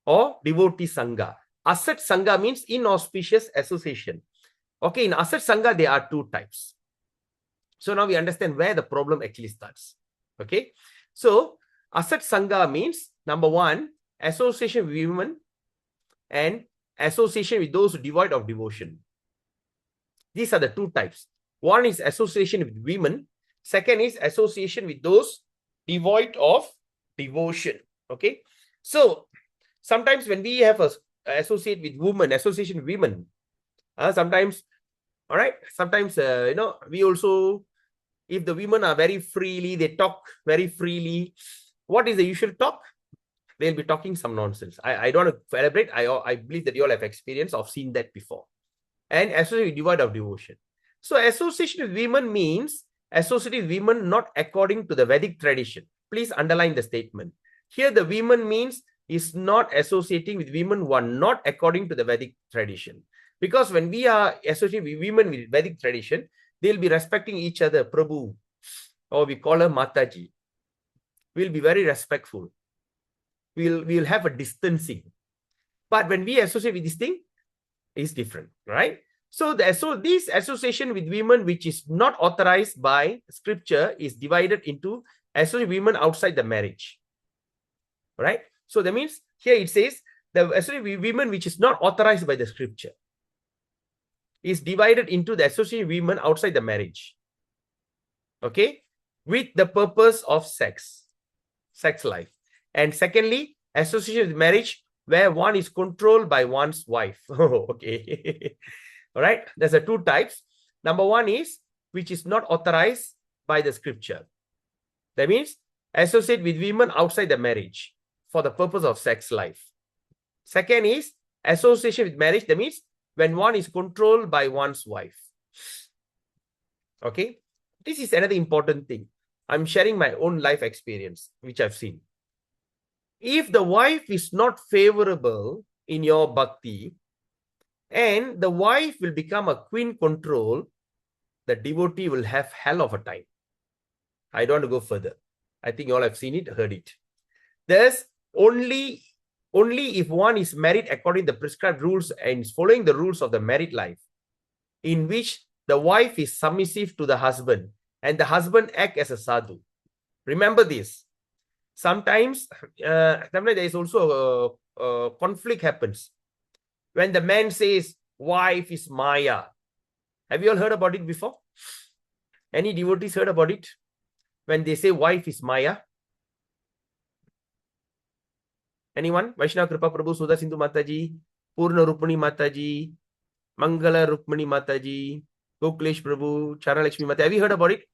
[SPEAKER 1] or devotee sangha. Asat sangha means inauspicious association. Okay, in asat sangha, there are 2 types. So now we understand where the problem actually starts. Okay, so asat sangha means, number 1, association with women and association with those devoid of devotion. These are the 2 types. One is association with women. Second is association with those devoid of devotion. Okay, so sometimes when we have associate with women, association with women, sometimes All right. Sometimes, we also, if the women are very freely, they talk very freely. What is the usual talk? They'll be talking some nonsense. I don't want to elaborate. I believe that you all have experience of seeing that before. And associate with devoid of devotion. So association with women means associate with women not according to the Vedic tradition. Please underline the statement. Here the women means is not associating with women who are not according to the Vedic tradition. Because when we are associating with women with Vedic tradition, they'll be respecting each other, Prabhu, or we call her Mataji. We'll be very respectful. We'll have a distancing. But when we associate with this thing, is different, right? So this association with women which is not authorized by scripture is divided into association with women outside the marriage, right? So that means here it says the association with women which is not authorized by the scripture is divided into the association with women outside the marriage, okay, with the purpose of sex life. And secondly, association with marriage where one is controlled by one's wife. Okay. All right. There's a two types. Number one is which is not authorized by the scripture. That means associate with women outside the marriage for the purpose of sex life. Second is association with marriage. That means when one is controlled by one's wife. Okay. This is another important thing. I'm sharing my own life experience, which I've seen. If the wife is not favorable in your bhakti, and the wife will become a queen control, the devotee will have hell of a time. I don't want to go further. I think you all have seen it, heard it. There's only if one is married according to the prescribed rules and is following the rules of the married life, in which the wife is submissive to the husband and the husband acts as a sadhu. Remember this. Sometimes there is also a conflict happens. When the man says, wife is Maya. Have you all heard about it before? Any devotees heard about it? When they say wife is Maya? Anyone? Vaishnava Kripa Prabhu, Sudha Sindhu Mataji, Purna Rukmani Mataji, Mangala Rukmani Mataji, Goklesh Prabhu, Chara Lakshmi Mataji. Have you heard about it?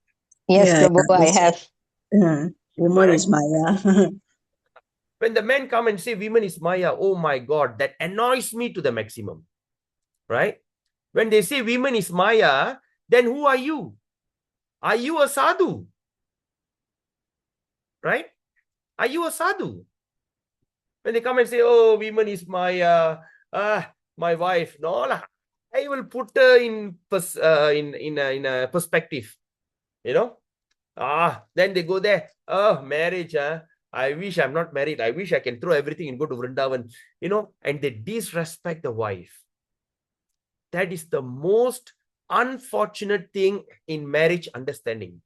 [SPEAKER 4] Yes,
[SPEAKER 5] Yeah,
[SPEAKER 4] Prabhu, I have.
[SPEAKER 5] woman is Maya.
[SPEAKER 1] When the men come and say women is Maya, oh my God, that annoys me to the maximum. Right? When they say women is Maya, then who are you? Are you a sadhu? Right? Are you a sadhu? When they come and say, oh, women is Maya, my wife, no, I will put her in a perspective, then they go there, marriage, I wish I'm not married. I wish I can throw everything and go to Vrindavan, and they disrespect the wife. That is the most unfortunate thing in marriage understanding.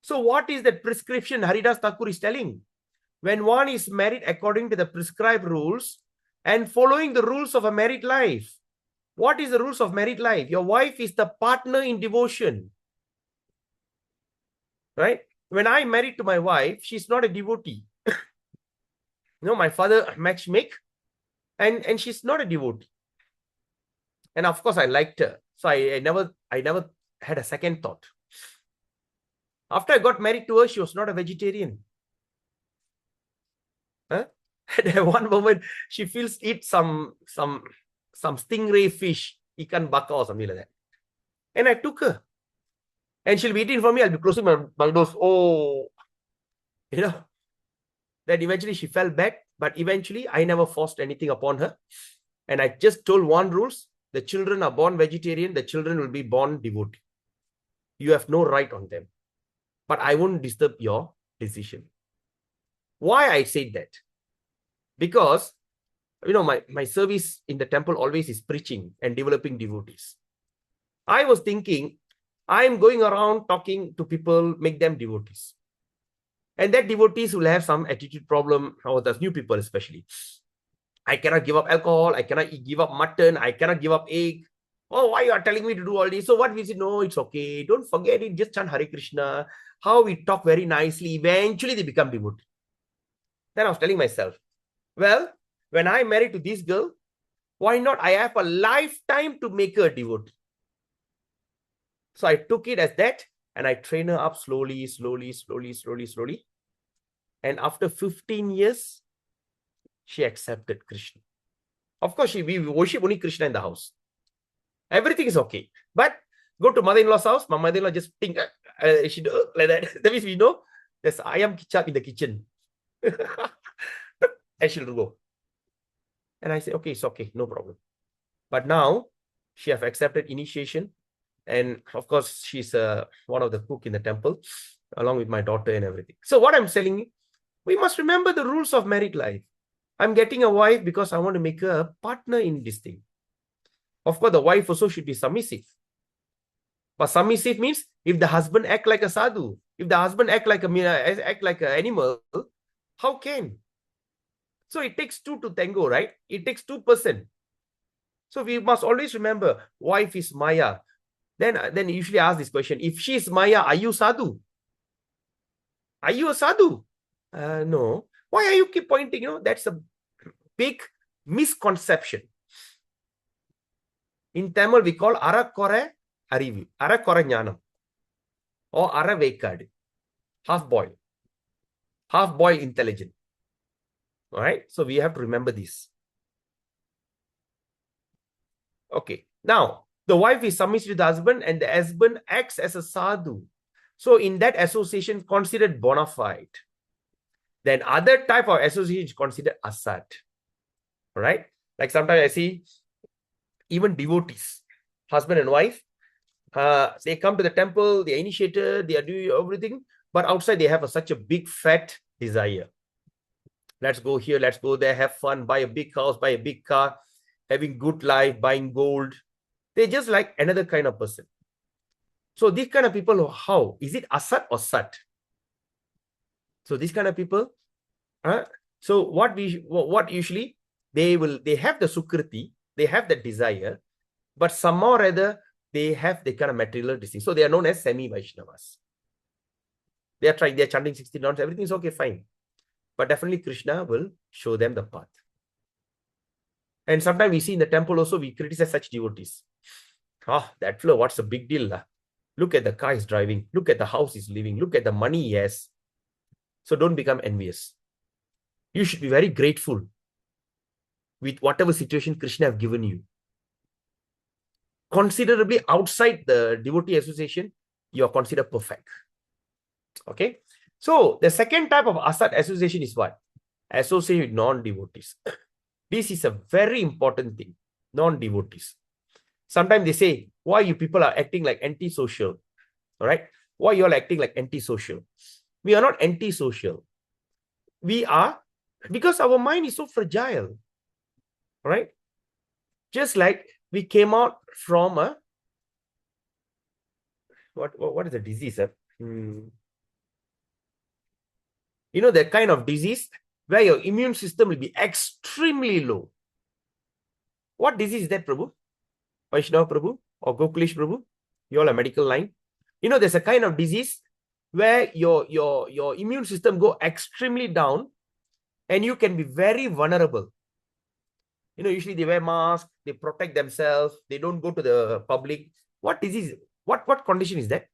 [SPEAKER 1] So what is that prescription Haridas Thakur is telling? When one is married according to the prescribed rules and following the rules of a married life. What is the rules of married life? Your wife is the partner in devotion. Right? When I married to my wife, she's not a devotee. My father matchmake, and she's not a devotee. And of course, I liked her. So I never had a second thought. After I got married to her, she was not a vegetarian. Huh? And at one moment, she feels eat some stingray fish, ikan bakar or something like that. And I took her. And she'll be eating for me. I'll be closing my doors. Oh, Then eventually she fell back. But eventually, I never forced anything upon her. And I just told one rules. The children are born vegetarian. The children will be born devotee. You have no right on them. But I won't disturb your decision. Why I said that? Because, my service in the temple always is preaching and developing devotees. I was thinking, I'm going around talking to people, make them devotees. And that devotees will have some attitude problem, or the new people especially. I cannot give up alcohol. I cannot give up mutton. I cannot give up egg. Oh, why you are telling me to do all this? So what we say? No, it's okay. Don't forget it. Just chant Hare Krishna. How we talk very nicely. Eventually they become devotee. Then I was telling myself, well, when I married to this girl, Why not? I have a lifetime to make her a devotee. So I took it as that, and I trained her up slowly. And after 15 years, she accepted Krishna. Of course, we worship only Krishna in the house. Everything is okay. But go to mother-in-law's house, my mother-in-law just think, she do like that. That means we know there's ayam kicap in the kitchen. And she'll go. And I say, okay, it's okay, no problem. But now she have accepted initiation. And of course, she's one of the cook in the temple, along with my daughter and everything. So what I'm telling you, we must remember the rules of married life. I'm getting a wife because I want to make her a partner in this thing. Of course, the wife also should be submissive. But submissive means if the husband act like a sadhu, if the husband act like an animal, how can? So it takes two to tango, right? It takes 2%. So we must always remember, wife is Maya. Then usually ask this question, if she is Maya, are you sadhu? Are you a sadhu? No. Why are you keep pointing? That's a big misconception. In Tamil, we call Arakore Arivu, Arakore Jnanam, or Aravekad, half-boiled intelligent. All right, so we have to remember this. Okay, now the wife is submissive to the husband, and the husband acts as a sadhu. So in that association, considered bona fide. Then other type of association is considered asat. All right, like sometimes I see even devotees, husband and wife, they come to the temple, they are initiated, they are doing everything, but outside they have such a big fat desire. Let's go here, let's go there, have fun, buy a big house, buy a big car, having good life, buying gold. They're just like another kind of person. So these kind of people, how? Is it asat or sat? So these kind of people, so what usually, they have the sukriti, they have the desire, but somehow or other, they have the kind of material disease. So they are known as semi-Vaishnavas. They're chanting 16 rounds, everything is okay, fine. But definitely Krishna will show them the path. And sometimes we see in the temple also, we criticize such devotees. That fellow, what's the big deal? Look at the car he's driving. Look at the house he's living. Look at the money he has. So don't become envious. You should be very grateful with whatever situation Krishna have given you. Considerably outside the devotee association, you are considered perfect. Okay. So the second type of asat association is what? Associate with non-devotees. This is a very important thing. Non-devotees. Sometimes they say, why you people are acting like antisocial? All right. Why you all acting like antisocial? We are not antisocial. We are, because our mind is so fragile. All right. Just like we came out from a, what is the disease? The kind of disease where your immune system will be extremely low. What disease is that, Prabhu? Vaishnava Prabhu or Gokulish Prabhu? You all are medical line. There's a kind of disease where your immune system go extremely down and you can be very vulnerable. Usually they wear masks, they protect themselves, they don't go to the public. What disease? What condition is that?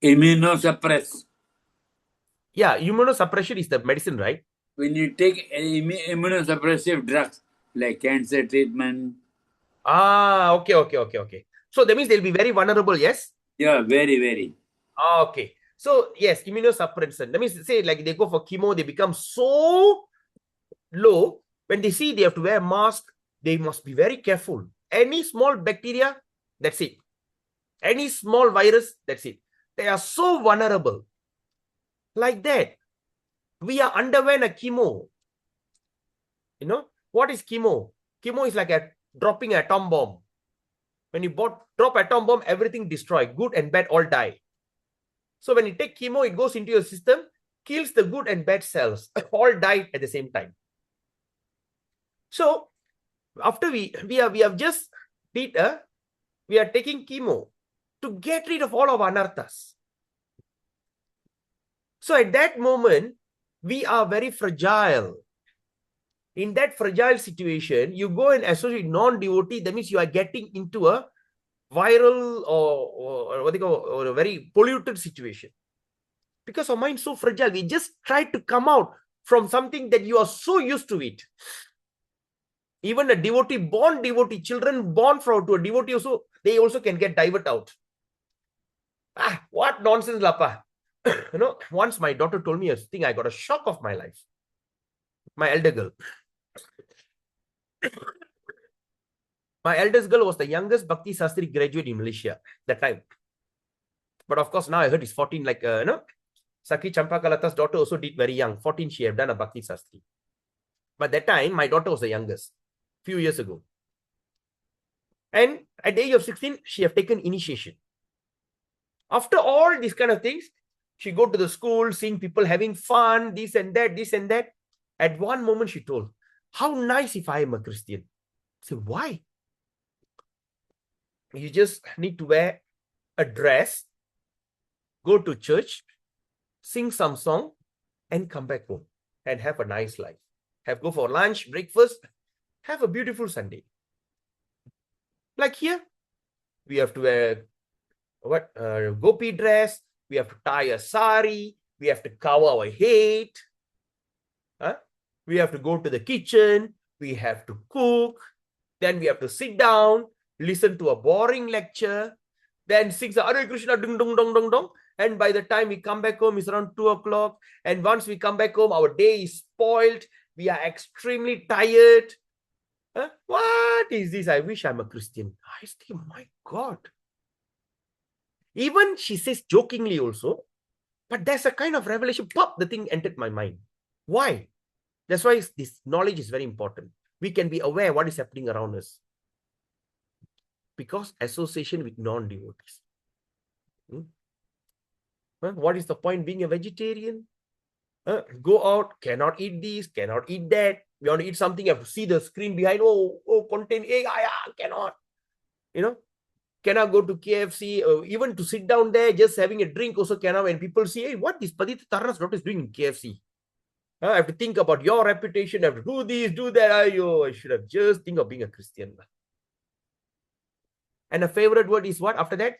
[SPEAKER 4] Immunosuppress.
[SPEAKER 1] Yeah, immunosuppression is the medicine, right?
[SPEAKER 4] When you take immunosuppressive drugs like cancer treatment.
[SPEAKER 1] Okay. So that means they'll be very vulnerable, yes?
[SPEAKER 4] Yeah, very, very.
[SPEAKER 1] Okay. So yes, immunosuppressant. That means say like they go for chemo, they become so low. When they see they have to wear a mask, they must be very careful. Any small bacteria, that's it. Any small virus, that's it. They are so vulnerable. Like that. We are underwent a chemo. What is chemo? Chemo is like dropping an atom bomb. When you drop atom bomb, everything destroyed. Good and bad all die. So when you take chemo, it goes into your system, kills the good and bad cells. All died at the same time. So after we have just we are taking chemo to get rid of all of anarthas. So at that moment, we are very fragile. In that fragile situation, you go and associate non-devotee, that means you are getting into a viral or what they call, or a very polluted situation. Because our mind is so fragile, we just try to come out from something that you are so used to it. Even a devotee, born devotee, children born to a devotee also, they also can get divert out. What nonsense, Lapa. Once my daughter told me a thing, I got a shock of my life. My elder girl. My eldest girl was the youngest Bhakti Sastri graduate in Malaysia that time. But of course, now I heard it's 14, like, Sakhi Champakalata's daughter also did very young. 14, she have done a Bhakti Sastri. But that time, my daughter was the youngest, few years ago. And at the age of 16, she have taken initiation. After all these kind of things, she go to the school, seeing people having fun, this and that, this and that. At one moment, she told, how nice if I am a Christian. I said, why? You just need to wear a dress, go to church, sing some song, and come back home and have a nice life. Go for lunch, breakfast, have a beautiful Sunday. Like here, we have to wear gopi dress, we have to tie a sari, we have to cover our head, we have to go to the kitchen, we have to cook, then we have to sit down, listen to a boring lecture, then sing the Hare Krishna, dung, dung, dung, dung, dung. And by the time we come back home, it's around 2 o'clock. And once we come back home, our day is spoiled. We are extremely tired. What is this? I wish I'm a Christian. I say, my God. Even she says jokingly also, but there's a kind of revelation. Pop, the thing entered my mind. Why? That's why this knowledge is very important. We can be aware what is happening around us. Because association with non-devotees. What is the point being a vegetarian? Go out, cannot eat this, cannot eat that. We want to eat something, you have to see the screen behind. Oh, contain egg, cannot. Cannot go to KFC, even to sit down there, just having a drink also cannot. When people see, hey, what is Padita Tarana's daughter is doing in KFC? I have to think about your reputation, I have to do this, do that. I should have just think of being a Christian. And a favorite word is what after that?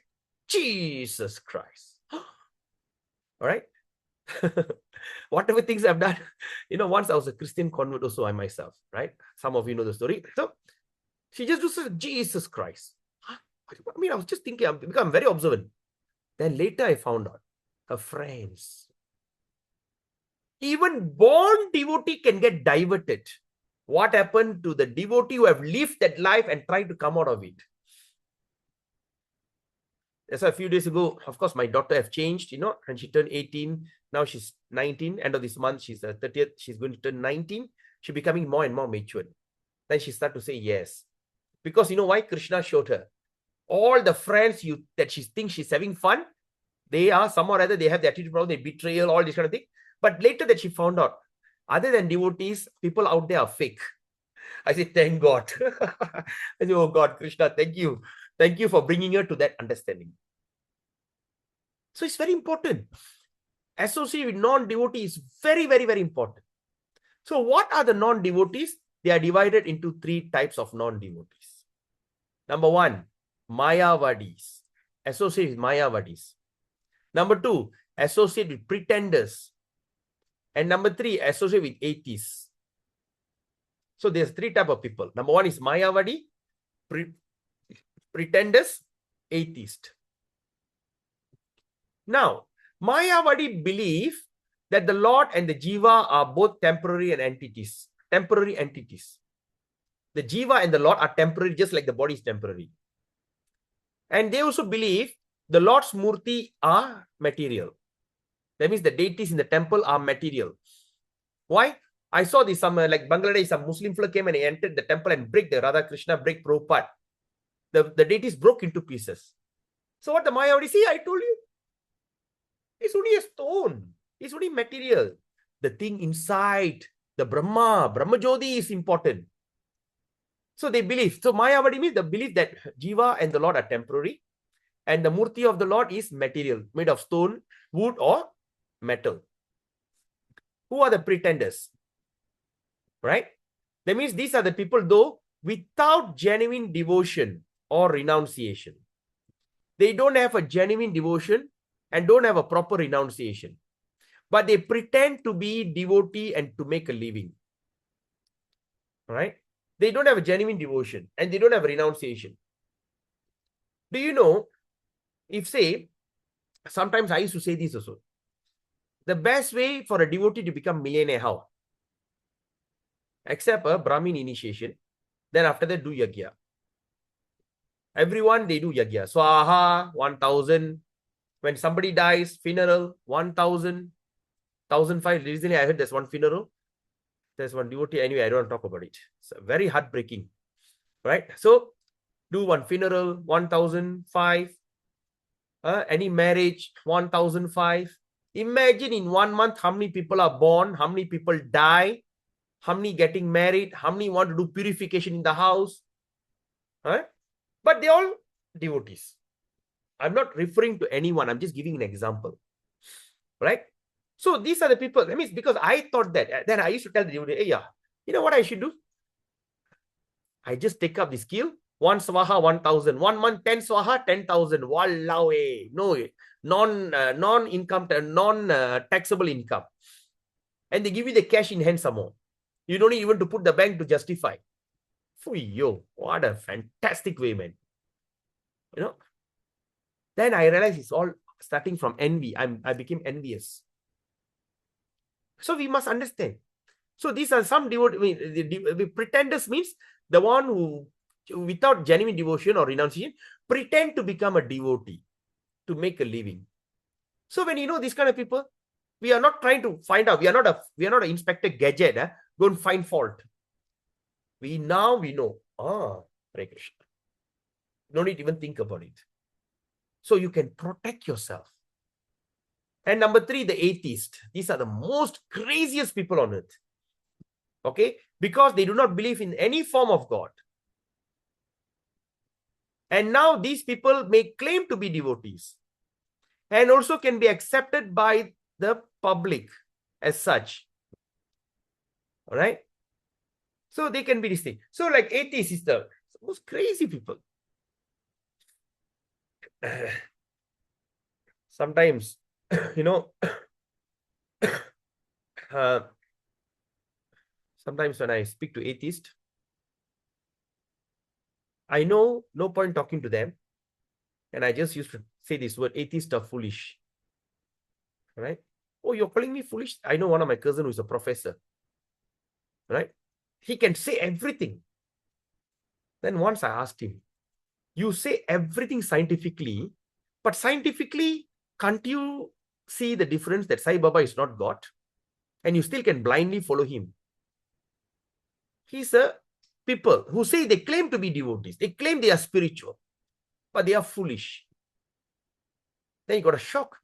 [SPEAKER 1] Jesus Christ. All right. Whatever things I've done, once I was a Christian convert also, I myself, right? Some of you know the story. So she just says, Jesus Christ. I mean, I was just thinking, I've become very observant. Then later I found out her friends. Even born devotee can get diverted. What happened to the devotee who have lived that life and tried to come out of it? That's why a few days ago, of course, my daughter have changed, and she turned 18. Now she's 19. End of this month, she's 30th. She's going to turn 19. She's becoming more and more mature. Then she started to say yes. Because you know why? Krishna showed her. All the friends that she thinks she's having fun, they are somehow or other, they have the attitude problem, they betrayal, all this kind of thing. But later that she found out, other than devotees, people out there are fake. I said, thank God. I said, oh God, Krishna, thank you. Thank you for bringing her to that understanding. So it's very important. Associate with non-devotees is very, very, very important. So what are the non-devotees? They are divided into 3 types of non-devotees. Number 1, Mayavadis. Associate with Mayavadis. Number 2, associate with pretenders. And number 3, associate with atheists. So there's 3 types of people. Number 1 is Mayavadi, pretenders, atheist. Now, Mayavadi believe that the Lord and the Jiva are both temporary entities. Temporary entities. The Jiva and the Lord are temporary, just like the body is temporary. And they also believe the Lord's Murti are material. That means the deities in the temple are material. Why? I saw this, like Bangladesh, some Muslim fellow came and he entered the temple and break the Radha Krishna, break Prabhupada. The deities broke into pieces. So what the Mayavadi see, I told you, it's only a stone. It's only material. The thing inside, the Brahma Jyoti is important. So they believe. So Mayavadi means the belief that Jiva and the Lord are temporary. And the Murti of the Lord is material, made of stone, wood or metal. Who are the pretenders? Right? That means these are the people, though, without genuine devotion or renunciation. They don't have a genuine devotion and don't have a proper renunciation. But they pretend to be devotee and to make a living. Right? They don't have a genuine devotion and they don't have a renunciation. Do you know, if say, sometimes I used to say this also, the best way for a devotee to become millionaire, how? Accept a Brahmin initiation, then after that do yagya. Everyone, they do yagya. Swaha, 1,000. When somebody dies, funeral, 1,000, 1,500. Recently, I heard there's one funeral. There's one devotee. Anyway, I don't want to talk about it. It's very heartbreaking. Right? So, do one funeral, 1,005. Any marriage, 1,005. Imagine in 1 month how many people are born, how many people die, how many getting married, how many want to do purification in the house. But they all devotees. I'm not referring to anyone. I'm just giving an example. Right? So these are the people. I mean, because I thought that. Then I used to tell the devotee, hey, yeah, you know what I should do? I just take up the skill. 1 swaha, 1,000. 1 month, 10 swaha, 10,000. Walao, no, non-income, non-taxable income. And they give you the cash in hand some more. You don't need even to put the bank to justify. Yo, what a fantastic way, man. You know? Then I realized it's all starting from envy. I became envious. So we must understand. So these are some devotees. The pretenders means the one who, without genuine devotion or renunciation, pretend to become a devotee to make a living. So when you know these kind of people, we are not trying to find out. We are not an Inspector Gadget. Go and find fault. We know. Hare Krishna. No need to even think about it. So you can protect yourself. And number 3, the atheist. These are the most craziest people on earth. Okay? Because they do not believe in any form of God. And now these people may claim to be devotees and also can be accepted by the public as such. All right? So they can be this thing. So like atheists is the most crazy people. Sometimes, you know, sometimes when I speak to atheists, I know no point talking to them. And I just used to say this word, atheists are foolish. Right? Oh, you're calling me foolish? I know one of my cousins who is a professor. Right? He can say everything. Then once I asked him, you say everything scientifically, but scientifically, can't you see the difference that Sai Baba is not God? And you still can blindly follow him. He's a people who say they claim to be devotees. They claim they are spiritual, but they are foolish. Then you got a shock.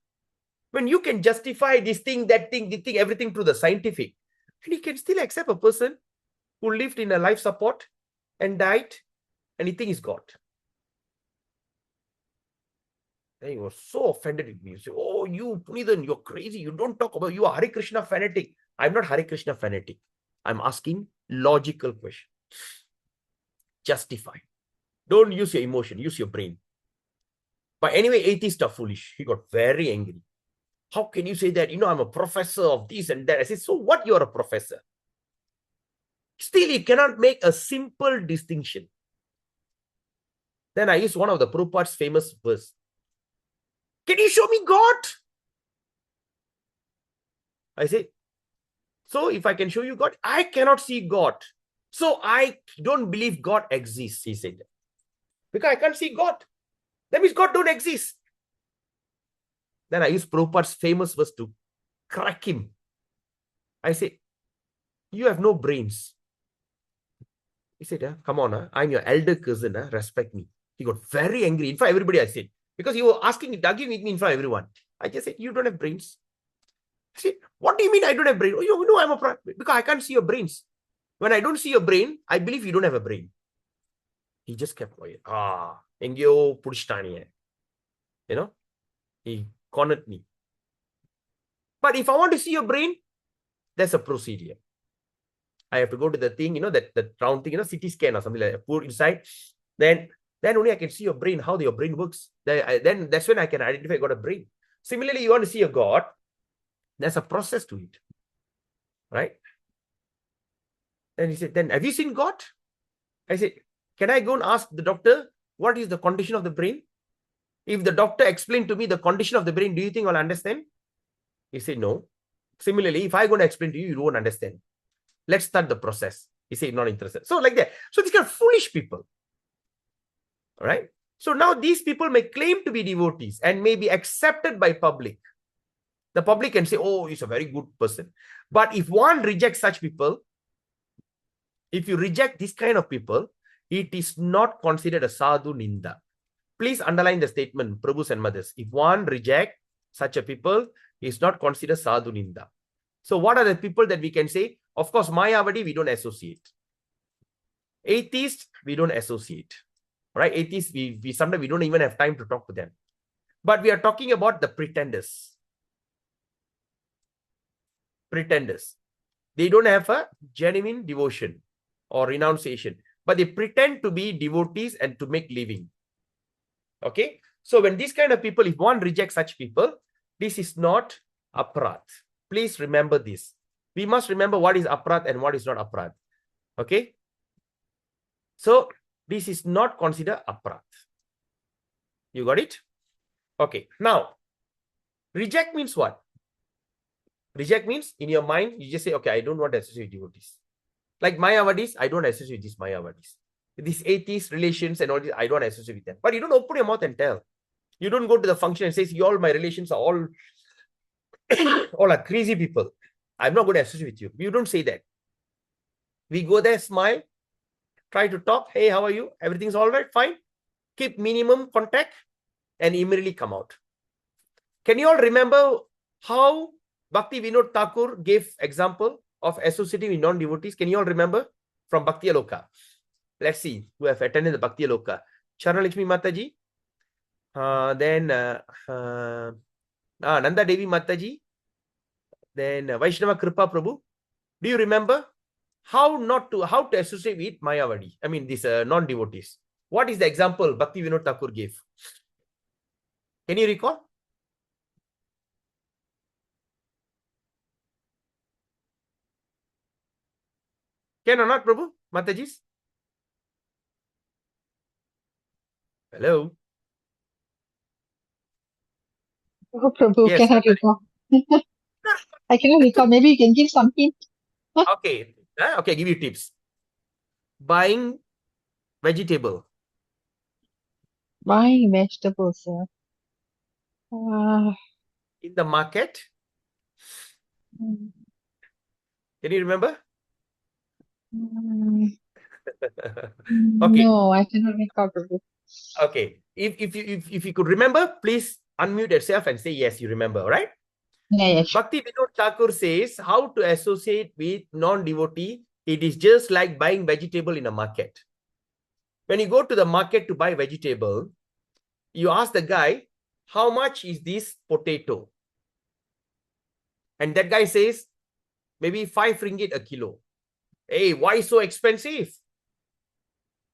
[SPEAKER 1] When you can justify this thing, that thing, the thing, everything through the scientific, and you can still accept a person who lived in a life support and died, and he thinks he's God. And he was so offended with me. He said, oh, you, Punithan, you're crazy. You don't talk about, you are Hare Krishna fanatic. I'm not Hare Krishna fanatic. I'm asking logical question. Justify. Don't use your emotion, use your brain. But anyway, atheists are foolish. He got very angry. How can you say that? You know, I'm a professor of this and that. I said, so what? You're a professor. Still, you cannot make a simple distinction. Then I used one of the Prabhupada's famous verse. Can you show me God? I said, so if I can show you God, I cannot see God. So I don't believe God exists, he said. Because I can't see God. That means God don't exist. Then I used Prabhupada's famous verse to crack him. I said, you have no brains. He said, come on, I'm your elder cousin, respect me. He got very angry. In fact, everybody I said, because he was arguing with me in front of everyone. I just said, you don't have brains. I said, what do you mean I don't have brains? Oh, you know, I'm a prophet because I can't see your brains. When I don't see your brain, I believe you don't have a brain. He just kept quiet. Engyo pudishtani. You know, he cornered me. But if I want to see your brain, there's a procedure. I have to go to the thing, that round thing, CT scan or something like that, put inside. Then only I can see your brain, how your brain works. Then that's when I can identify I got a brain. Similarly, you want to see a God, there's a process to it, right? Then he said, then have you seen God? I said, can I go and ask the doctor, what is the condition of the brain? If the doctor explained to me the condition of the brain, do you think I'll understand? He said, no. Similarly, if I go and explain to you, you won't understand. Let's start the process. He said, not interested. So like that. So these kind of foolish people. All right. So now these people may claim to be devotees and may be accepted by public. The public can say, oh, he's a very good person. But if one rejects such people, if you reject this kind of people, it is not considered a sadhu ninda. Please underline the statement, Prabhus and mothers. If one rejects such a people, it's not considered sadhu ninda. So what are the people that we can say? Of course, Mayavadi, we don't associate. Atheists, we don't associate. Right? Atheists, we sometimes we don't even have time to talk to them. But we are talking about the pretenders. Pretenders. They don't have a genuine devotion or renunciation, but they pretend to be devotees and to make living. Okay? So when these kind of people, if one rejects such people, this is not aparadha. Please remember this. We must remember what is aparadha and what is not aparadha. Okay? So this is not considered aparadha. You got it? Okay. Now, reject means what? Reject means in your mind, you just say, okay, I don't want to associate with devotees. Like Mayavadis, I don't associate with these Mayavadis. These atheist relations and all this, I don't associate with them. But you don't open your mouth and tell. You don't go to the function and say, all my relations are all, all are crazy people. I'm not going to associate with you. You don't say that. We go there, smile, try to talk. Hey, how are you? Everything's all right, fine. Keep minimum contact and immediately come out. Can you all remember how Bhakti Vinod Thakur gave example of associating with non-devotees? Can you all remember from Bhakti Aloka? Let's see who have attended the Bhakti Aloka. Charana Lakshmi Mataji. Then Nanda Devi Mataji. Then Vaishnava Kripa Prabhu. Do you remember how to associate with Mayavadi? I mean, these non-devotees. What is the example Bhakti Vinod Thakur gave? Can you recall? Can or not, Prabhu? Matajis? Hello?
[SPEAKER 6] Oh, Prabhu,
[SPEAKER 1] Yes,
[SPEAKER 6] cannot recall. I cannot recall. Maybe you can give some hint.
[SPEAKER 1] Okay. Okay, give you tips. Buying vegetable.
[SPEAKER 6] Buying vegetables, sir.
[SPEAKER 1] In the market.
[SPEAKER 6] Mm,
[SPEAKER 1] Can you remember?
[SPEAKER 6] mm,
[SPEAKER 1] Okay.
[SPEAKER 6] No, I cannot recall, Prabhu.
[SPEAKER 1] Okay. If you could remember, please unmute yourself and say yes, you remember, right?
[SPEAKER 6] Yeah, sure.
[SPEAKER 1] Bhakti Vinod Thakur says how to associate with non-devotee. It is just like buying vegetable in a market. When you go to the market to buy vegetable, you ask the guy, how much is this potato? And that guy says, maybe 5 ringgit a kilo. Hey, why so expensive?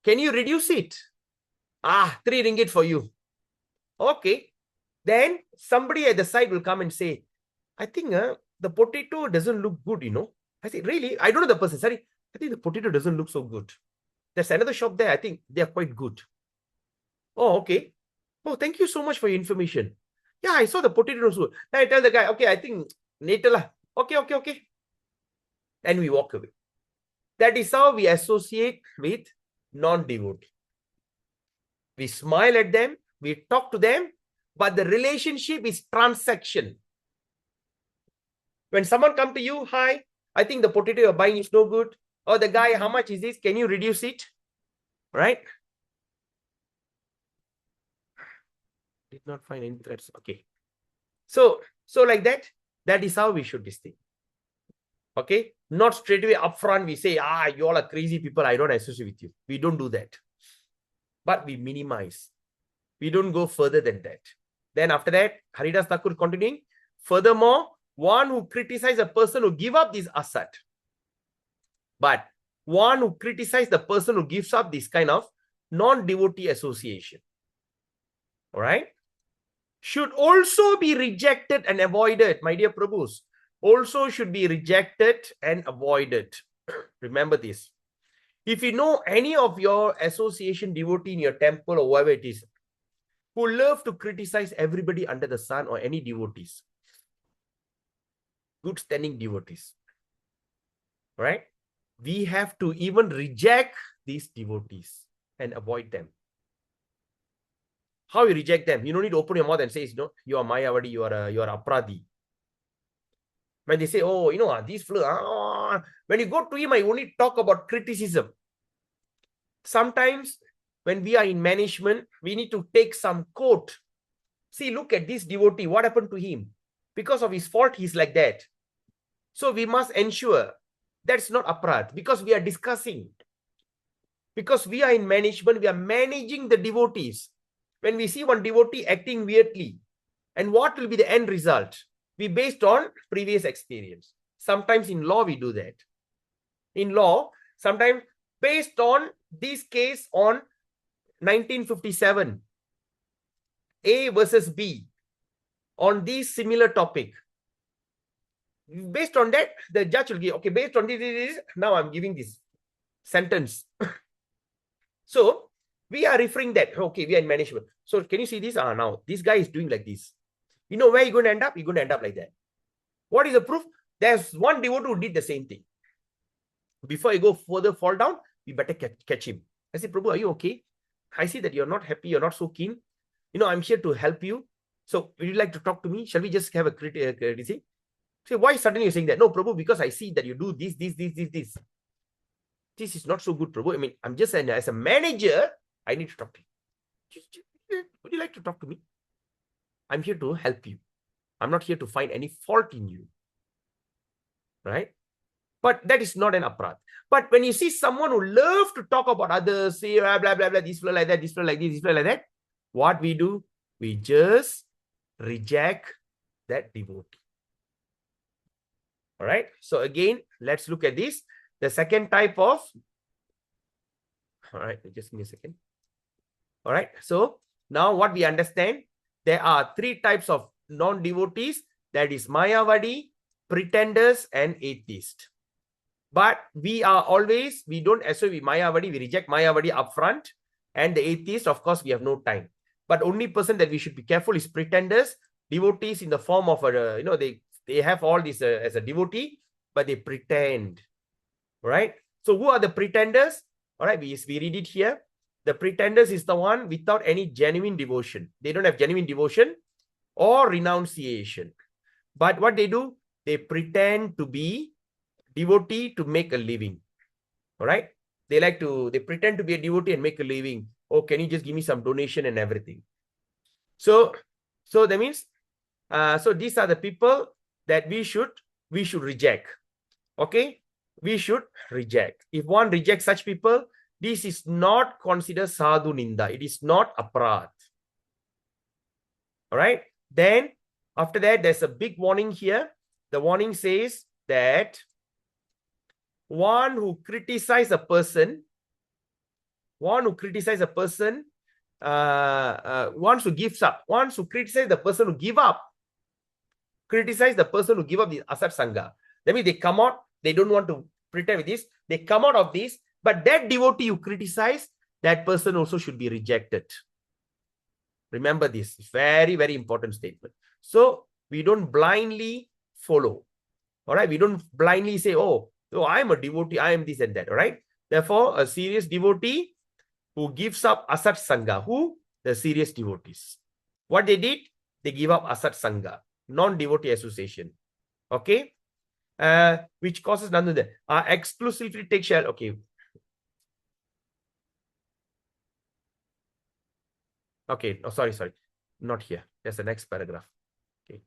[SPEAKER 1] Can you reduce it? 3 ringgit for you. Okay. Then somebody at the side will come and say, I think the potato doesn't look good, I say, really? I don't know the person. Sorry, I think the potato doesn't look so good. There's another shop there. I think they're quite good. Oh, okay. Oh, thank you so much for your information. Yeah, I saw the potato was good. Then I tell the guy, okay, I think later lah. Okay. And we walk away. That is how we associate with non-devotee. We smile at them, we talk to them, but the relationship is transaction. When someone comes to you, hi, I think the potato you're buying is no good. Or the guy, how much is this? Can you reduce it? Right? Did not find any threats. Okay. So like that is how we should distinguish. Okay. Not straight away upfront we say, you all are crazy people. I don't associate with you. We don't do that. But we minimize. We don't go further than that. Then after that, Haridas Thakur continuing. Furthermore, one who criticizes a person who give up this asat. But one who criticizes the person who gives up this kind of non-devotee association, all right, should also be rejected and avoided, my dear Prabhus. Also should be rejected and avoided. Remember this. If you know any of your association devotee in your temple or whoever it is, who love to criticize everybody under the sun or any devotees, good standing devotees, right? We have to even reject these devotees and avoid them. How you reject them? You don't need to open your mouth and say, you know, you are Mayavadi, you are Aparadhi. When they say, oh, you know, these when you go to him, I only talk about criticism. Sometimes when we are in management, we need to take some quote. See, look at this devotee. What happened to him? Because of his fault, he's like that. So we must ensure that's not aparadh, because we are discussing. Because we are in management, we are managing the devotees. When we see one devotee acting weirdly, and what will be the end result? We based on previous experience. Sometimes in law, we do that. In law, sometimes based on this case on 1957, A versus B, on this similar topic. Based on that, the judge will give, okay, based on this, now I'm giving this sentence. So, we are referring that, okay, we are in management. So, can you see this? Now, this guy is doing like this. You know where you're going to end up? You're going to end up like that. What is the proof? There's one devotee who did the same thing. Before I go further fall down, we better catch him. I say, Prabhu, are you okay? I see that you're not happy, you're not so keen. You know, I'm here to help you. So, would you like to talk to me? Shall we just have a courtesy? Say, why suddenly you're saying that? No, Prabhu, because I see that you do this. This is not so good, Prabhu. I mean, I'm just saying, as a manager, I need to talk to you. Would you like to talk to me? I'm here to help you. I'm not here to find any fault in you. Right? But that is not an aparadh. But when you see someone who loves to talk about others, say blah, blah, blah, blah, this flow like that, this flow like this, this flow like that, what we do? We just reject that devotee. All right. So again, let's look at this. The second type of, all right, just give me a second. All right. So now what we understand, there are three types of non-devotees. That is Mayavadi, pretenders, and atheist. But we are always, we don't associate with Mayavadi, we reject Mayavadi upfront. And the atheist, of course, we have no time. But only person that we should be careful is pretenders, devotees in the form of, you know, they have all this as a devotee, but they pretend. Right? So who are the pretenders? All right, we read it here. The pretenders is the one without any genuine devotion. They don't have genuine devotion or renunciation. But what they do, they pretend to be devotee to make a living. All right? They pretend to be a devotee and make a living. Oh, can you just give me some donation and everything? So that means, so these are the people that we should reject. Okay? We should reject. If one rejects such people, this is not considered sadhu ninda. It is not aparadh. All right. Then after that, there's a big warning here. The warning says that one who criticizes a person, wants to criticize the person who give up, criticize the person who give up the asat sangha. That means they come out, they don't want to pretend with this. They come out of this, but that devotee you criticize, that person also should be rejected. Remember this, very, very important statement. So we don't blindly follow. All right, we don't blindly say, oh, I'm a devotee, I am this and that. All right. Therefore, a serious devotee who gives up asat sangha, who? The serious devotees. What they did? They give up asat sangha, non-devotee association. Okay. Which causes none of that. Exclusively take share. Okay. Okay. Oh, sorry. Not here. That's the next paragraph. Okay.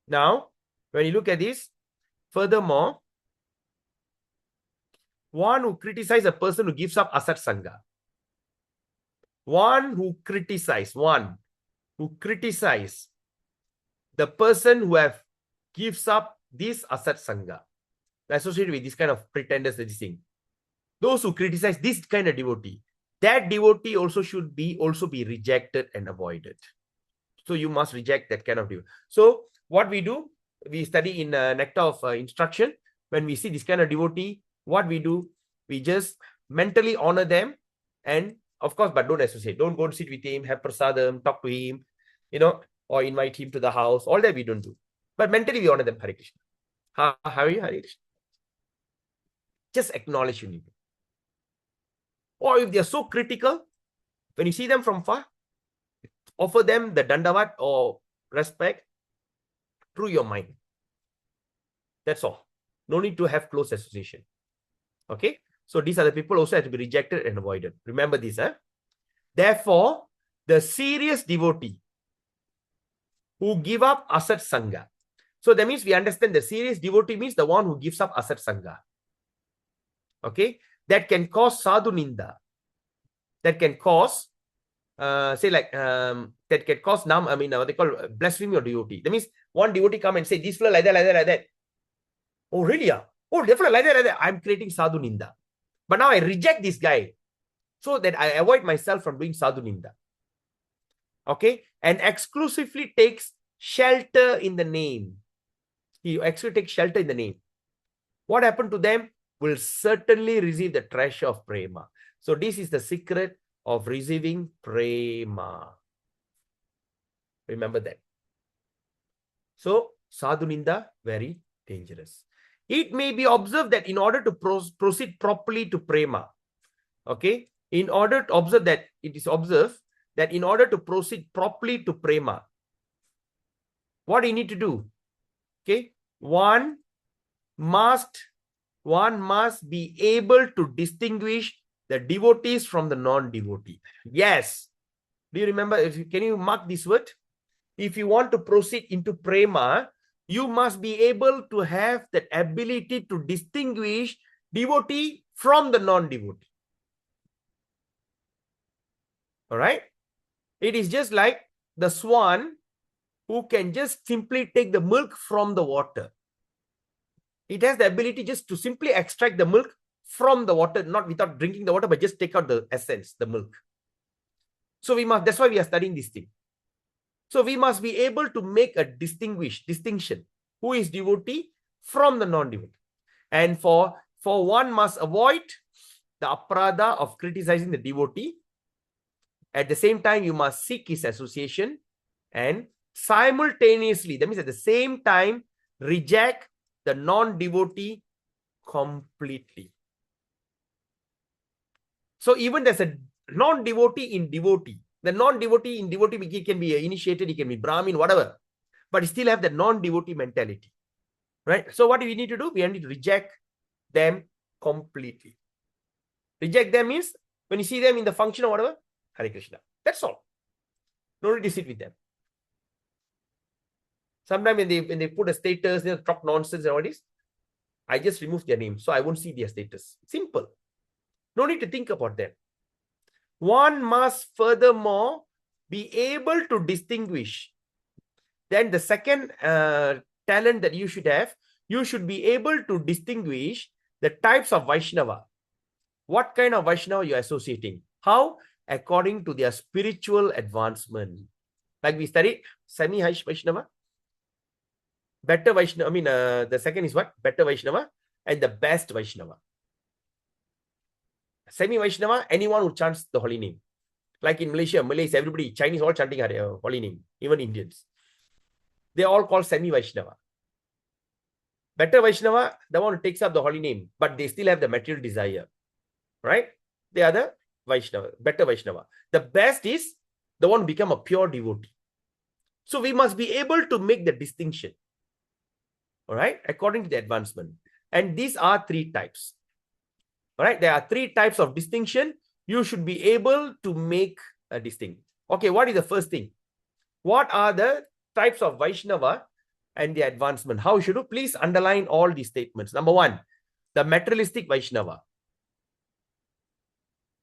[SPEAKER 1] Now, when you look at this, furthermore, one who criticizes a person who gives up asat sangha. One who criticizes the person who gives up this asat sangha. associated with this kind of pretenders, this thing. Those who criticize this kind of devotee, that devotee also should be rejected and avoided. So you must reject that kind of devotee. So what we do, we study in Nectar of Instruction. When we see this kind of devotee, what we do, we just mentally honor them, and of course, but don't associate. Don't go and sit with him, have prasadam, talk to him, or invite him to the house. All that we don't do. But mentally we honor them. Hare Krishna. How are you? Hare Krishna. Just acknowledge you need. Or if they are so critical, when you see them from far, offer them the dandavat or respect through your mind. That's all. No need to have close association. Okay? So these are the people also have to be rejected and avoided. Remember this. Therefore, the serious devotee who give up asat sangha. So that means we understand the serious devotee means the one who gives up asat sangha. Okay? That can cause sadhu ninda. That can cause, that can cause what they call blasphemy of devotee. That means one devotee come and say, this fellow like that, like that, like that. Oh, really? Oh, definitely like that, like that. I'm creating sadhu ninda. But now I reject this guy so that I avoid myself from doing sadhu ninda. Okay? And exclusively takes shelter in the name. He actually takes shelter in the name. What happened to them will certainly receive the treasure of prema. So this is the secret of receiving prema. Remember that. So sadhu ninda, very dangerous. It may be observed that in order to proceed properly to prema, okay, in order to observe that, it is observed that in order to proceed properly to prema, what do you need to do? Okay, one must be able to distinguish the devotees from the non-devotee. Yes. Do you remember? Can you mark this word? If you want to proceed into prema, you must be able to have that ability to distinguish devotee from the non-devotee. All right? It is just like the swan who can just simply take the milk from the water. It has the ability just to simply extract the milk from the water, not without drinking the water, but just take out the essence, the milk. So that's why we are studying this thing. So we must be able to make a distinction. Who is devotee from the non-devotee? And for one must avoid the aparadha of criticizing the devotee. At the same time, you must seek his association, and simultaneously, that means at the same time, reject the non-devotee completely. So even there's a non-devotee in devotee. The non-devotee in devotee, he can be initiated, he can be Brahmin, whatever. But he still have the non-devotee mentality. Right? So what do we need to do? We need to reject them completely. Reject them means when you see them in the function or whatever, Hare Krishna. That's all. No need to sit with them. Sometimes when they put a status, they talk nonsense and all this, I just remove their name, so I won't see their status. Simple. No need to think about them. One must furthermore be able to distinguish. Then the second talent that you should have, you should be able to distinguish the types of Vaishnava. What kind of Vaishnava you're associating? How? According to their spiritual advancement. Like we studied semi-Vaishnava, better Vaishnava, the second is what? Better Vaishnava, and the best Vaishnava. Semi-Vaishnava, anyone who chants the holy name. Like in Malaysia, Malays, everybody, Chinese all chanting holy name, even Indians. They all call semi-Vaishnava. Better Vaishnava, the one who takes up the holy name, but they still have the material desire. Right? They are the Vaishnava, better Vaishnava. The best is the one who become a pure devotee. So we must be able to make the distinction. All right? According to the advancement. And these are three types. All right? There are three types of distinction. You should be able to make a distinction. Okay, what is the first thing? What are the types of Vaishnava and the advancement? How should you? Please underline all these statements. Number one, the materialistic Vaishnava.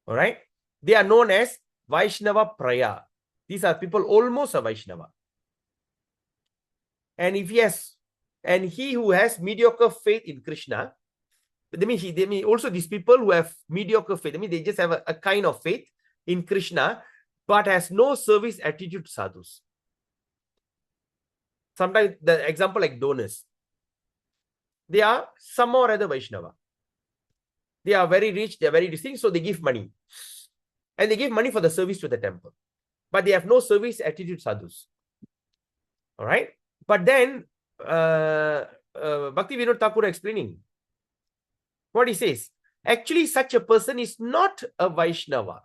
[SPEAKER 1] All right? They are known as Vaishnava Praya. These are people almost a Vaishnava. And if yes, And he who has mediocre faith in Krishna, that means also these people who have mediocre faith, I mean, they just have a kind of faith in Krishna, but has no service attitude to sadhus. Sometimes the example like donors, they are some or other Vaishnava. They are very rich, they are very distinct, so they give money. And they give money for the service to the temple. But they have no service attitude sadhus. All right. But then Bhakti Vinod Thakur explaining what he says. Actually, such a person is not a Vaishnava.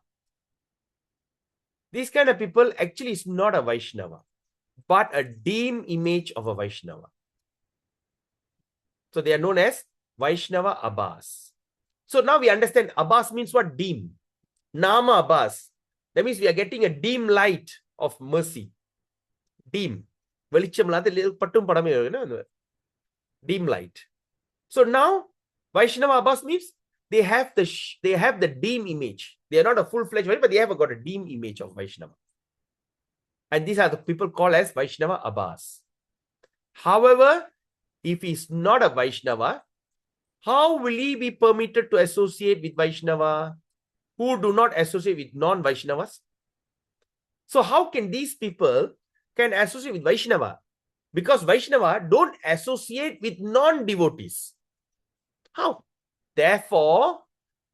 [SPEAKER 1] These kind of people actually is not a Vaishnava, but a dim image of a Vaishnava. So they are known as Vaishnava Abbas. So now we understand Abbas means what? Dim. Nama Abbas. That means we are getting a dim light of mercy. Dim. Dim light. So now Vaishnava Abbas means they have the dim image. They are not a full-fledged Vaishnava, but they have got a dim image of Vaishnava. And these are the people called as Vaishnava Abbas. However, if he is not a Vaishnava, how will he be permitted to associate with Vaishnava who do not associate with non-Vaishnavas? So how can these people can associate with Vaishnava? Because Vaishnava don't associate with non-devotees. How? Therefore,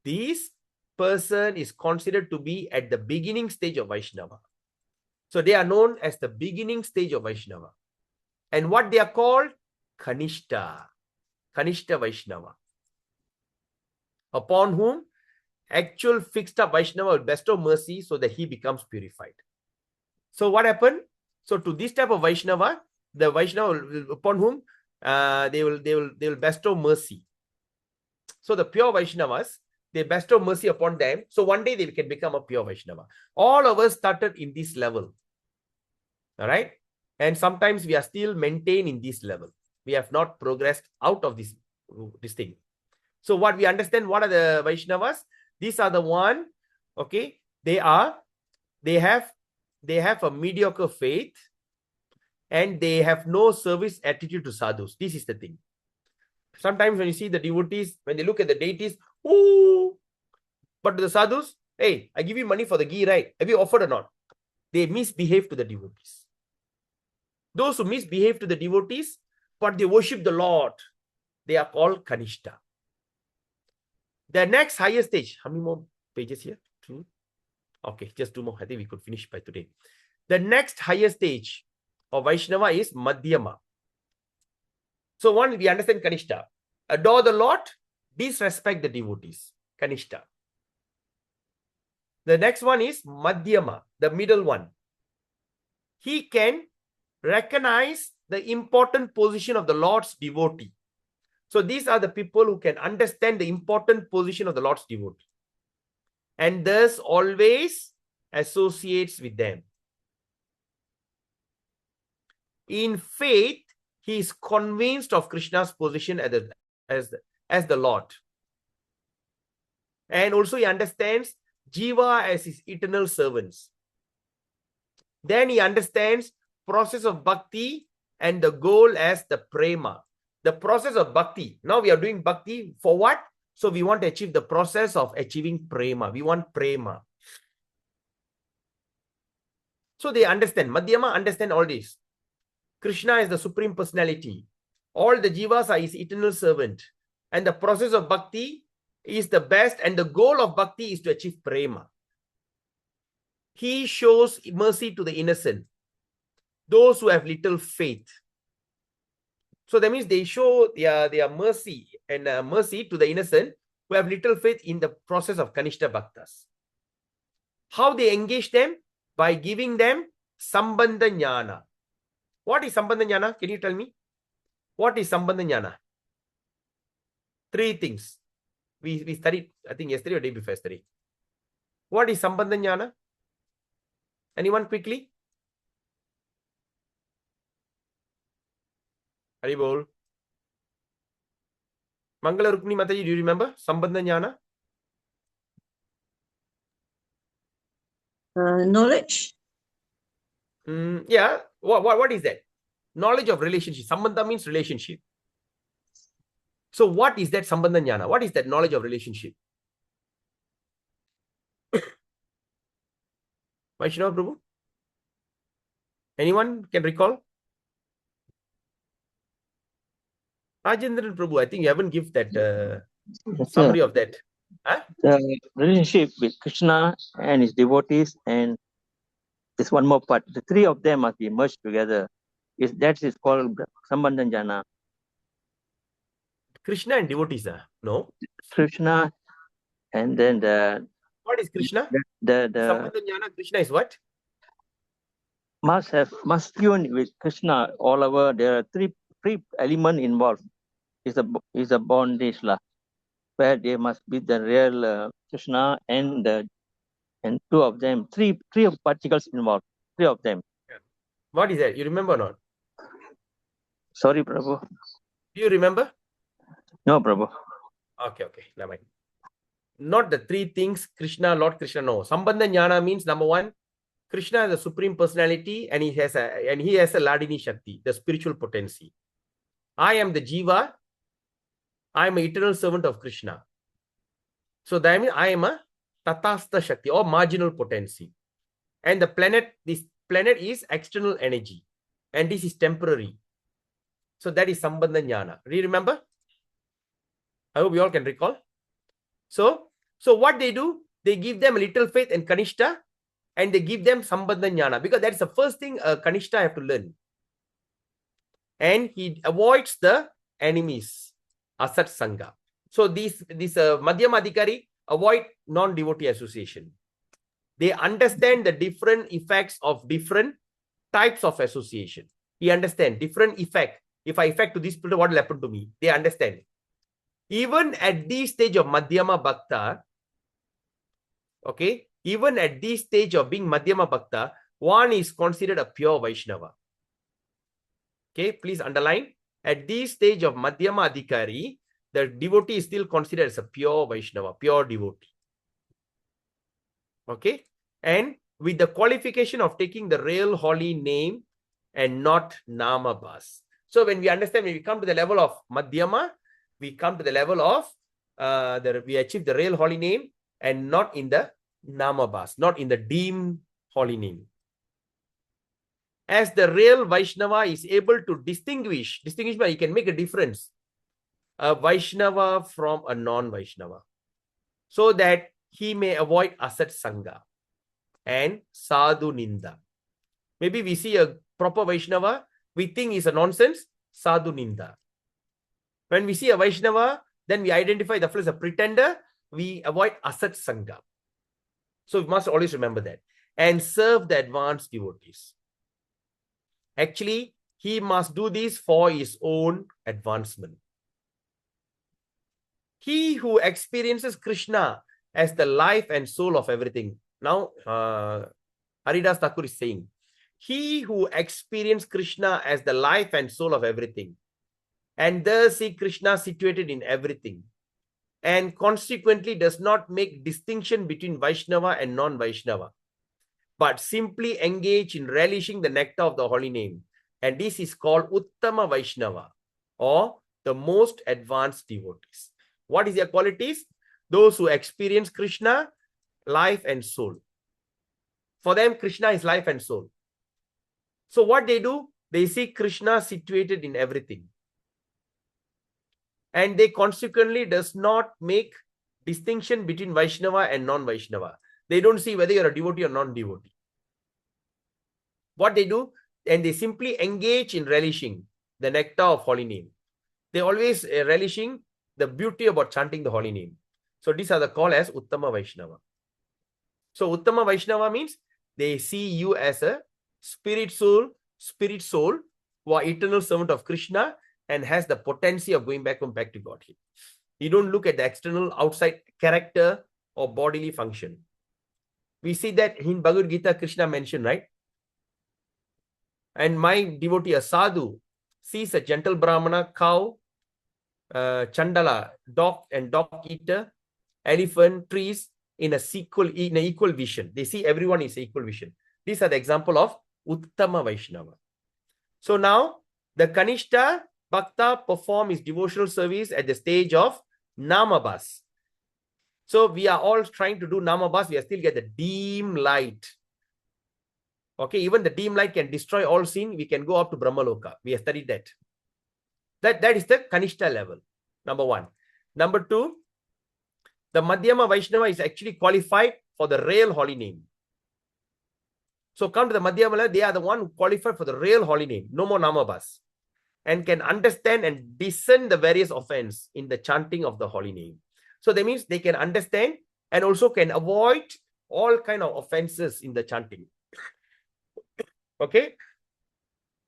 [SPEAKER 1] this person is considered to be at the beginning stage of Vaishnava. So they are known as the beginning stage of Vaishnava. And what they are called? Kanishta. Kanishta Vaishnava. Upon whom actual fixed up Vaishnava will bestow mercy so that he becomes purified. So what happened? So to this type of Vaishnava, the Vaishnava upon whom they will bestow mercy. So the pure Vaishnavas, they bestow mercy upon them. So one day they can become a pure Vaishnava. All of us started in this level. All right. And sometimes we are still maintained in this level. We have not progressed out of this thing. So what we understand, what are the Vaishnavas? These are the one, okay, they have a mediocre faith and they have no service attitude to sadhus. This is the thing. Sometimes when you see the devotees, when they look at the deities, ooh, but to the sadhus, hey, I give you money for the ghee, right? Have you offered or not? They misbehave to the devotees. Those who misbehave to the devotees, but they worship the Lord, they are called Kanishta. The next higher stage, how many more pages here? 2? Okay, just 2 more. I think we could finish by today. The next higher stage of Vaishnava is Madhyama. So one, we understand Kanishta. Adore the Lord, disrespect the devotees. Kanishta. The next one is Madhyama, the middle one. He can recognize the important position of the Lord's devotee. So these are the people who can understand the important position of the Lord's devotee and thus always associates with them. In faith, he is convinced of Krishna's position as the Lord. And also he understands Jiva as his eternal servants. Then he understands process of bhakti and the goal as the prema. The process of bhakti. Now we are doing bhakti for what? So we want to achieve the process of achieving prema. We want prema. So they understand. Madhyama understand all this. Krishna is the Supreme Personality. All the jivas are his eternal servant. And the process of bhakti is the best. And the goal of bhakti is to achieve prema. He shows mercy to the innocent. Those who have little faith. So that means they show their mercy and mercy to the innocent who have little faith in the process of Kanishta Bhaktas. How they engage them? By giving them Sambandha Jnana. What is Sambandha Jnana? Can you tell me? What is Sambandha Jnana? 3 things. We studied, I think yesterday or day before yesterday. What is Sambandha Jnana? Anyone quickly? Haribol. Mangala Rukmini Mataji, do you remember? Sambandha Jnana?
[SPEAKER 5] Knowledge.
[SPEAKER 1] Yeah. What is that? Knowledge of relationship. Sambandha means relationship. So what is that Sambandha Jnana? What is that knowledge of relationship? Vaishnava Prabhu? Anyone can recall? Rajendran Prabhu, I think you haven't given that
[SPEAKER 2] Yes,
[SPEAKER 1] summary of that. Huh?
[SPEAKER 2] the relationship with Krishna and his devotees, and there's one more part. The three of them must be merged together. That is called Sambandha Jnana.
[SPEAKER 1] Krishna and devotees. No.
[SPEAKER 2] Krishna, and then
[SPEAKER 1] What is Krishna?
[SPEAKER 2] the
[SPEAKER 1] Sambandha Jnana, Krishna is what?
[SPEAKER 2] must tune with Krishna all over. There are three elements involved. Is a bondage lah, where there must be the real Krishna and two of them, three of particles involved, three of them.
[SPEAKER 1] What is that? You remember or not?
[SPEAKER 2] Sorry, Prabhu.
[SPEAKER 1] Do you remember?
[SPEAKER 2] No, Prabhu.
[SPEAKER 1] Okay, never mind. Not the three things, Krishna, Lord Krishna, no. Sambandha Jnana means number one, Krishna is the supreme personality and he has a Ladini Shakti, the spiritual potency. I am the Jiva. I am an eternal servant of Krishna. So that means I am a Tatastha Shakti or marginal potency. And this planet is external energy. And this is temporary. So that is Sambandha Jnana. Do you remember? I hope you all can recall. So what they do, they give them a little faith and Kanishta and they give them Sambandha Jnana because that's the first thing Kanishta have to learn. And he avoids the enemies, Asat Sangha. So this Madhyama Adhikari avoid non-devotee association. They understand the different effects of different types of association. He understand different effect. If I effect to this people, what will happen to me? They understand. Even at this stage of Madhyama Bhakta, okay, even at this stage of being Madhyama Bhakta, one is considered a pure Vaishnava. Okay, please underline. At this stage of Madhyama Adhikari, the devotee is still considered as a pure Vaishnava, pure devotee. Okay, and with the qualification of taking the real holy name and not Nama Bas. So when we understand, when we come to the level of Madhyama, we come to the level of we achieve the real holy name and not in the Nama Bas, not in the deemed holy name. As the real Vaishnava is able to distinguish by he can make a difference, a Vaishnava from a non-Vaishnava, so that he may avoid Asat Sangha and Sadhu Ninda. Maybe we see a proper Vaishnava, we think is a nonsense, Sadhu Ninda. When we see a Vaishnava, then we identify the fellow as a pretender, we avoid Asat Sangha. So we must always remember that. And serve the advanced devotees. Actually, he must do this for his own advancement. He who experiences Krishna as the life and soul of everything. Now, Haridas Thakur is saying, he who experiences Krishna as the life and soul of everything, and thus see Krishna situated in everything, and consequently does not make distinction between Vaishnava and non-Vaishnava, but simply engage in relishing the nectar of the holy name. And this is called Uttama Vaishnava, or the most advanced devotees. What is their qualities? Those who experience Krishna, life and soul. For them, Krishna is life and soul. So what they do? They see Krishna situated in everything. And they consequently does not make distinction between Vaishnava and non-Vaishnava. They don't see whether you're a devotee or non-devotee. What they do? And they simply engage in relishing the nectar of holy name. They always relishing the beauty about chanting the holy name. So these are the called as Uttama Vaishnava. So Uttama Vaishnava means they see you as a spirit soul who are eternal servant of Krishna and has the potency of going back to Godhead. You don't look at the external outside character or bodily function. We see that in Bhagavad Gita, Krishna mentioned, right? And my devotee, a sadhu, sees a gentle brahmana, cow, chandala, dog and dog eater, elephant, trees in an equal vision. They see everyone is equal vision. These are the example of Uttama Vaishnava. So now The Kanishta Bhakta perform his devotional service at the stage of Namabas. So we are all trying to do Namabas. We are still get the dim light. Okay, even the dim light can destroy all sin. We can go up to Brahmaloka. We have studied that. That is the Kanishta level. Number one. Number two, the Madhyama Vaishnava is actually qualified for the real holy name. So come to the Madhyama level, they are the one who qualified for the real holy name. No more Namabas. And can understand and discern the various offense in the chanting of the holy name. So that means they can understand and also can avoid all kind of offenses in the chanting. Okay.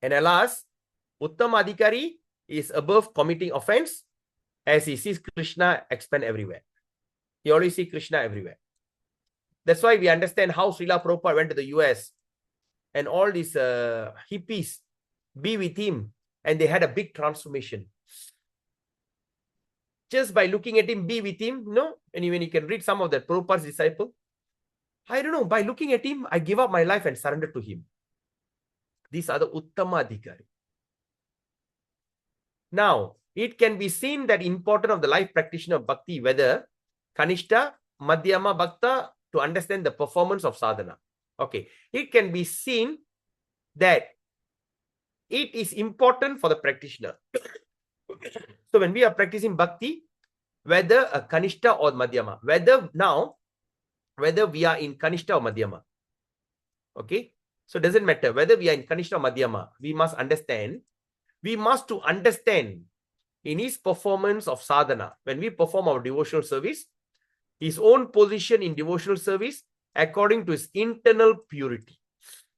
[SPEAKER 1] And alas, Uttama Adhikari is above committing offense as he sees Krishna expand everywhere. He always sees Krishna everywhere. That's why we understand how Srila Prabhupada went to the US and all these hippies be with him and they had a big transformation. Just by looking at him, be with him, no? And even you can read some of that Prabhupada's disciple. I don't know, by looking at him, I give up my life and surrender to him. These are the Uttama Adhikari. Now, it can be seen that importance of the life practitioner of bhakti, whether Kanishta, Madhyama, Bhakta, to understand the performance of sadhana. Okay, it can be seen that it is important for the practitioner. So when we are practicing bhakti, whether a Kanishta or Madhyama, whether we are in Kanishta or Madhyama. Okay, so it doesn't matter whether we are in Kanishta or Madhyama, we must understand in his performance of sadhana, when we perform our devotional service, his own position in devotional service according to his internal purity.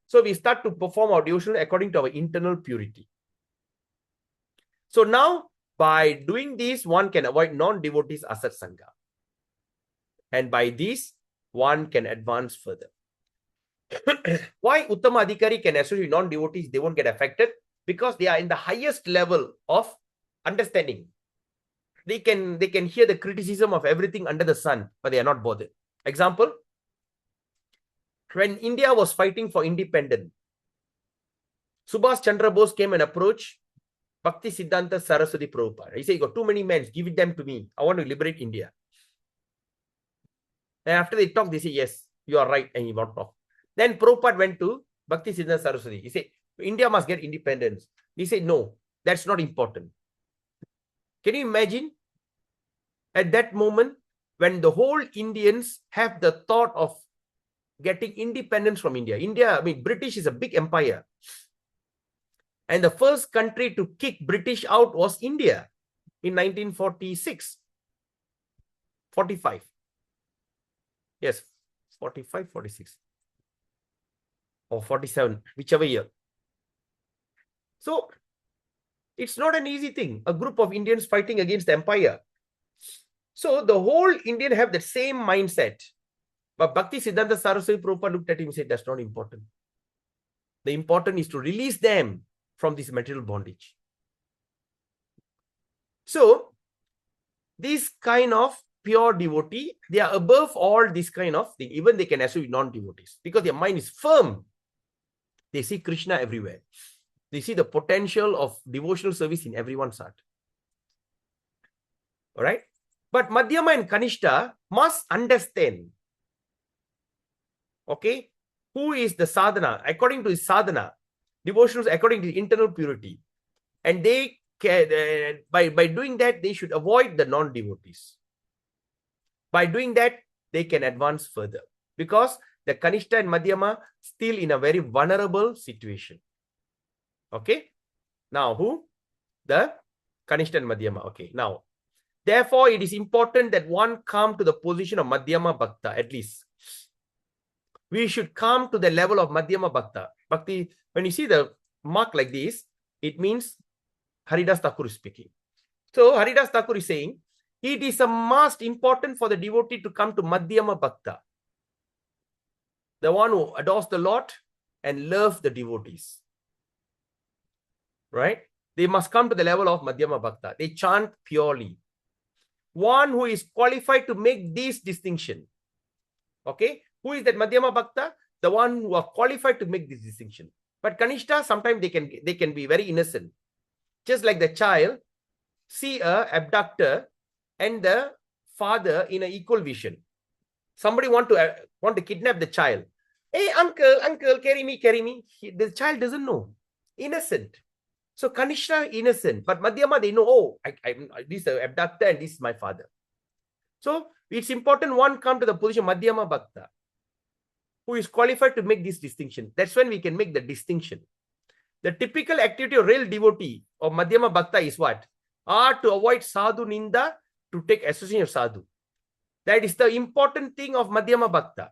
[SPEAKER 1] So we start to perform our devotional according to our internal purity. So now, by doing this, one can avoid non-devotees asat sangha. And by this, one can advance further. Why Uttama Adhikari can associate with non-devotees, they won't get affected? Because they are in the highest level of understanding. They can hear the criticism of everything under the sun, but they are not bothered. Example, when India was fighting for independence, Subhash Chandra Bose came and approached Bhakti Siddhanta Saraswati Prabhupada. He said, you got too many men, give them to me. I want to liberate India. And after they talked, they said, yes, you are right, and he won't talk. Then Prabhupada went to Bhakti Siddhanta Saraswati. He said, India must get independence. He said, no, that's not important. Can you imagine at that moment when the whole Indians have the thought of getting independence from India? British is a big empire. And the first country to kick British out was India in 1946. 45. Yes, 45, 46. Or 47, whichever year. So, it's not an easy thing. A group of Indians fighting against the empire. So, the whole Indian have the same mindset. But Bhakti Siddhanta Saraswati Prabhupada looked at him and said, that's not important. The important is to release them from this material bondage. So, this kind of pure devotee, they are above all this kind of thing. Even they can associate with non-devotees because their mind is firm. They see Krishna everywhere. They see the potential of devotional service in everyone's heart. All right? But Madhyama and Kanishta must understand, okay, who is the sadhana, according to his sadhana, devotionals according to internal purity. And they can, by doing that, they should avoid the non-devotees. By doing that, they can advance further. Because the Kanishta and Madhyama still in a very vulnerable situation. Okay. Now, who? The Kanishta and Madhyama. Okay. Now, therefore, it is important that one come to the position of Madhyama Bhakta, at least. We should come to the level of Madhyama Bhakta. Bhakti, when you see the mark like this, it means Haridas Thakur is speaking. So, Haridas Thakur is saying, it is a must important for the devotee to come to Madhyama Bhakta. The one who adores the Lord and loves the devotees. Right? They must come to the level of Madhyama Bhakta. They chant purely. One who is qualified to make this distinction. Okay? Who is that Madhyama Bhakta? The one who are qualified to make this distinction. But Kanishta, sometimes they can be very innocent. Just like the child, see a abductor and the father in an equal vision. Somebody want to kidnap the child. Hey, uncle, carry me. The child doesn't know. Innocent. So Kanishka innocent, but Madhyama, they know, oh, this is the abductor and this is my father. So it's important one come to the position Madhyama Bhakta, who is qualified to make this distinction. That's when we can make the distinction. The typical activity of real devotee of Madhyama Bhakta is what? To avoid sadhu ninda, to take association of sadhu. That is the important thing of Madhyama Bhakta.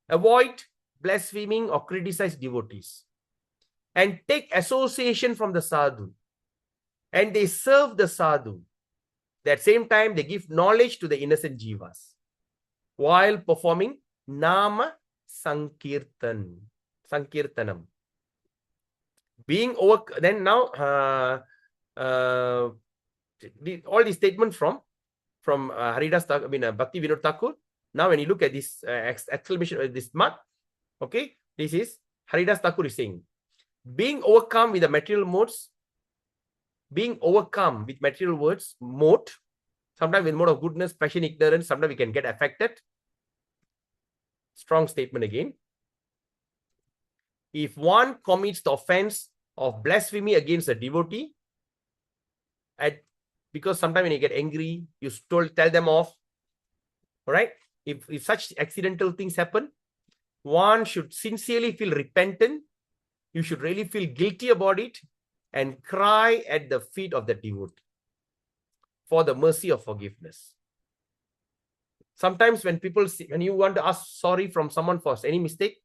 [SPEAKER 1] Avoid blaspheming or criticize devotees. And take association from the sadhu. And they serve the sadhu. At the same time, they give knowledge to the innocent jivas while performing Nama Sankirtanam. Being over, then now, all these statements from Haridas Thakur, Bhakti Vinod Thakur. Now, when you look at this exclamation, this mark, okay, this is Haridas Thakur is saying, being overcome with the material modes, being overcome with material words, mode, sometimes with mode of goodness, passion, ignorance, sometimes we can get affected. Strong statement again. If one commits the offense of blasphemy against a devotee, because sometimes when you get angry, you tell them off. All right? If such accidental things happen, one should sincerely feel repentant. You should really feel guilty about it and cry at the feet of the devotee for the mercy of forgiveness. Sometimes when you want to ask sorry from someone for any mistake,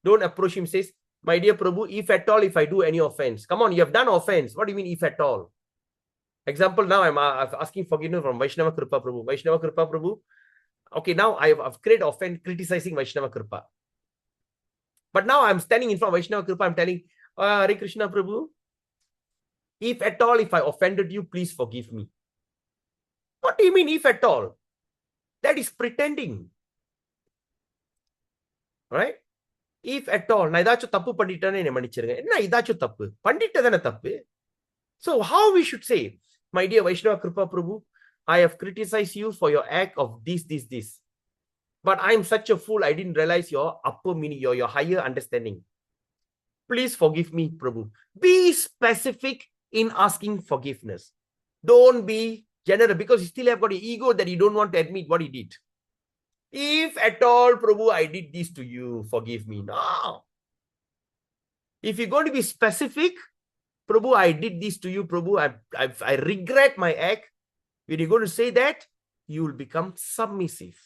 [SPEAKER 1] don't approach him, says, my dear Prabhu, if at all, if I do any offense, come on, you have done offense. What do you mean, if at all? Example, now I'm asking forgiveness from Vaishnava Kripa Prabhu. Vaishnava Kripa Prabhu. Okay, now I've created offense criticizing Vaishnava Kripa. But now I'm standing in front of Vaishnava Kripa, I'm telling, Hare Krishna Prabhu, if at all, if I offended you, please forgive me. What do you mean, if at all? That is pretending. Right? If at all, na idachu tappu panditane ne manichirunga. Enna idachu tappu? Panditadana tappu. So how we should say, my dear Vaishnava Kripa Prabhu, I have criticized you for your act of this. But I am such a fool, I didn't realize your upper meaning, your higher understanding. Please forgive me, Prabhu. Be specific in asking forgiveness. Don't be general, because you still have got an ego that you don't want to admit what he did. If at all, Prabhu, I did this to you, forgive me. No. If you're going to be specific, Prabhu, I did this to you, Prabhu, I regret my act. When you're going to say that, you will become submissive.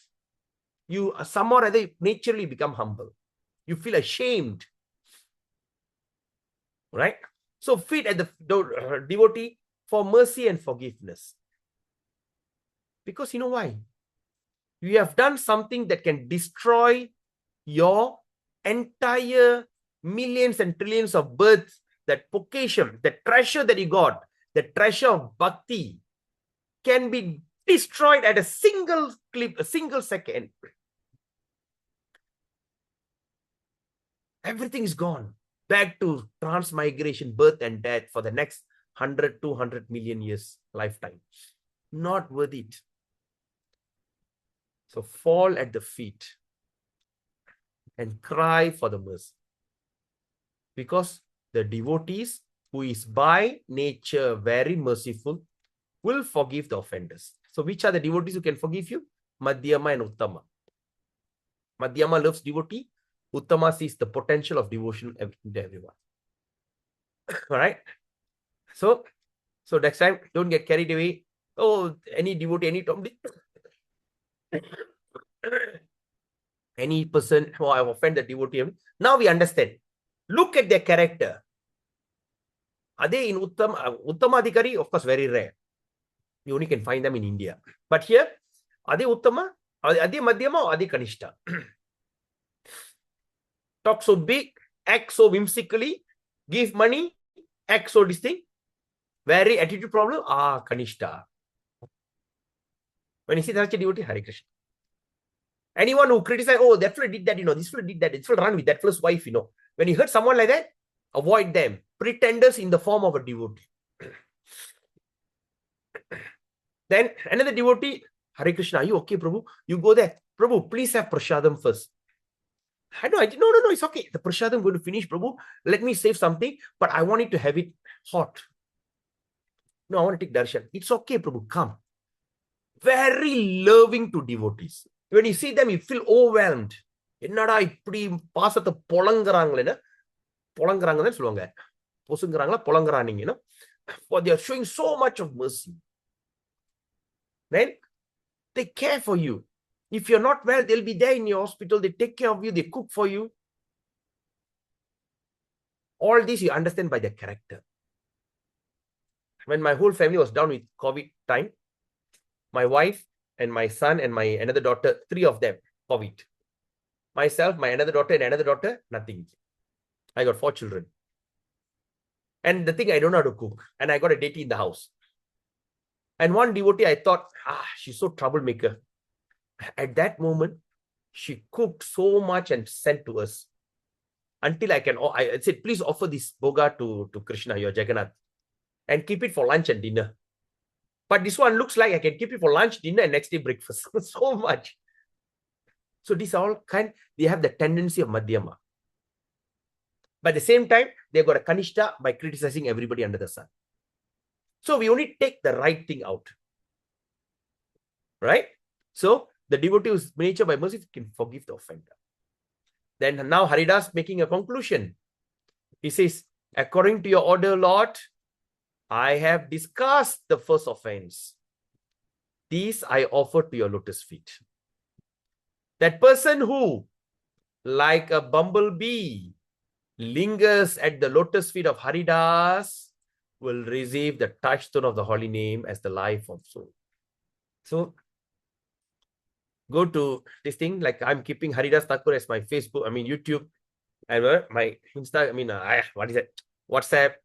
[SPEAKER 1] You somehow or other naturally become humble. You feel ashamed. Right? So feed at the devotee for mercy and forgiveness. Because you know why? You have done something that can destroy your entire millions and trillions of births, that vocation, the treasure that you got, the treasure of bhakti can be destroyed at a single clip, a single second. Everything is gone. Back to transmigration, birth and death for the next 100, 200 million years lifetime. Not worth it. So fall at the feet and cry for the mercy. Because the devotees, who is by nature very merciful, will forgive the offenders. So which are the devotees who can forgive you? Madhyama and Uttama. Madhyama loves devotee. Uttama sees the potential of devotion to everyone. All right. So next time, don't get carried away. Oh, any devotee, any person who have offended the devotee. Now we understand. Look at their character. Are they in Uttama Adhikari? Of course, very rare. You only can find them in India. But here, are they Uttama? Are they Madhyama or are they Kanishta? Talk so big, act so whimsically, give money, act so distinct. Very attitude problem, Kanishta. When you see such a devotee, Hare Krishna. Anyone who criticizes, oh, that fellow did that, this fellow did that, this fellow run with that fellow's wife, When you heard someone like that, avoid them. Pretenders in the form of a devotee. Then another devotee, Hare Krishna, are you okay, Prabhu? You go there. Prabhu, please have prashadam first. No, it's okay. The prashadam going to finish, Prabhu. Let me save something, but I want it to have it hot. No, I want to take darshan. It's okay, Prabhu, come. Very loving to devotees. When you see them, you feel overwhelmed. என்னடா இப்படி பாசத்தை பொழங்குறாங்களேன்னு பொழங்குறாங்கன்னு சொல்லுவாங்க. பொசுங்குறாங்களா பொழங்குறானீங்கன்னா, for they are showing so much of mercy. Then they care for you. If you're not well, they'll be there in your hospital. They take care of you. They cook for you. All this you understand by their character. When my whole family was down with COVID time, my wife and my son and my another daughter, 3 of them, COVID. Myself, my another daughter and another daughter, nothing. I got 4 children. And the thing, I don't know how to cook. And I got a deity in the house. And one devotee, I thought, she's so troublemaker. At that moment, she cooked so much and sent to us. Until I said, please offer this boga to Krishna, your Jagannath, and keep it for lunch and dinner. But this one looks like I can keep it for lunch, dinner, and next day breakfast. So much. So these are all they have the tendency of Madhyama. But at the same time, they've got a Kanishta by criticizing everybody under the sun. So we only take the right thing out. Right? So the devotee who's nature by mercy can forgive the offender. Then now Haridas making a conclusion. He says, according to your order, Lord, I have discussed the first offense. These I offer to your lotus feet. That person who, like a bumblebee, lingers at the lotus feet of Haridas will receive the touchstone of the holy name as the life of soul. So, go to this thing, like I'm keeping Haridas Thakur as my Facebook, YouTube, and my Insta, what is it? WhatsApp,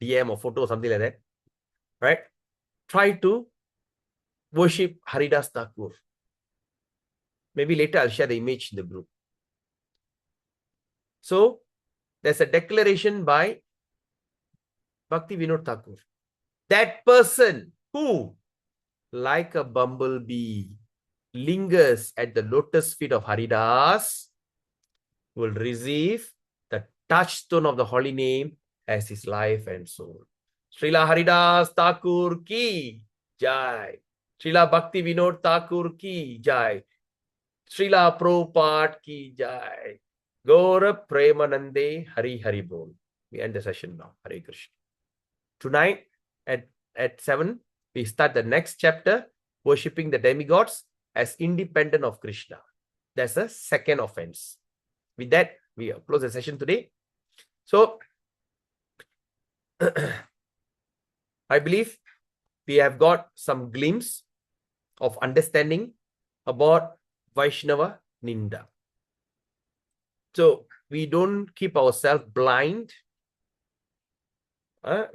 [SPEAKER 1] DM or photo, something like that. Right? Try to worship Haridas Thakur. Maybe later I'll share the image in the group. So, there's a declaration by Bhakti Vinod Thakur. That person who, like a bumblebee, lingers at the lotus feet of Haridas will receive the touchstone of the holy name as his life and soul. Srila Haridas Thakur ki jai. Srila Bhakti Vinod Thakur ki jai. Srila Prabhupada ki jai. Gaura Premanande Hari Hari Bol. We end the session now. Hare Krishna. Tonight at 7, we start the next chapter, worshipping the demigods as independent of Krishna. That's the second offense. With that, we close the session today. So, I believe we have got some glimpse of understanding about Vaishnava Ninda. So, we don't keep ourselves blind.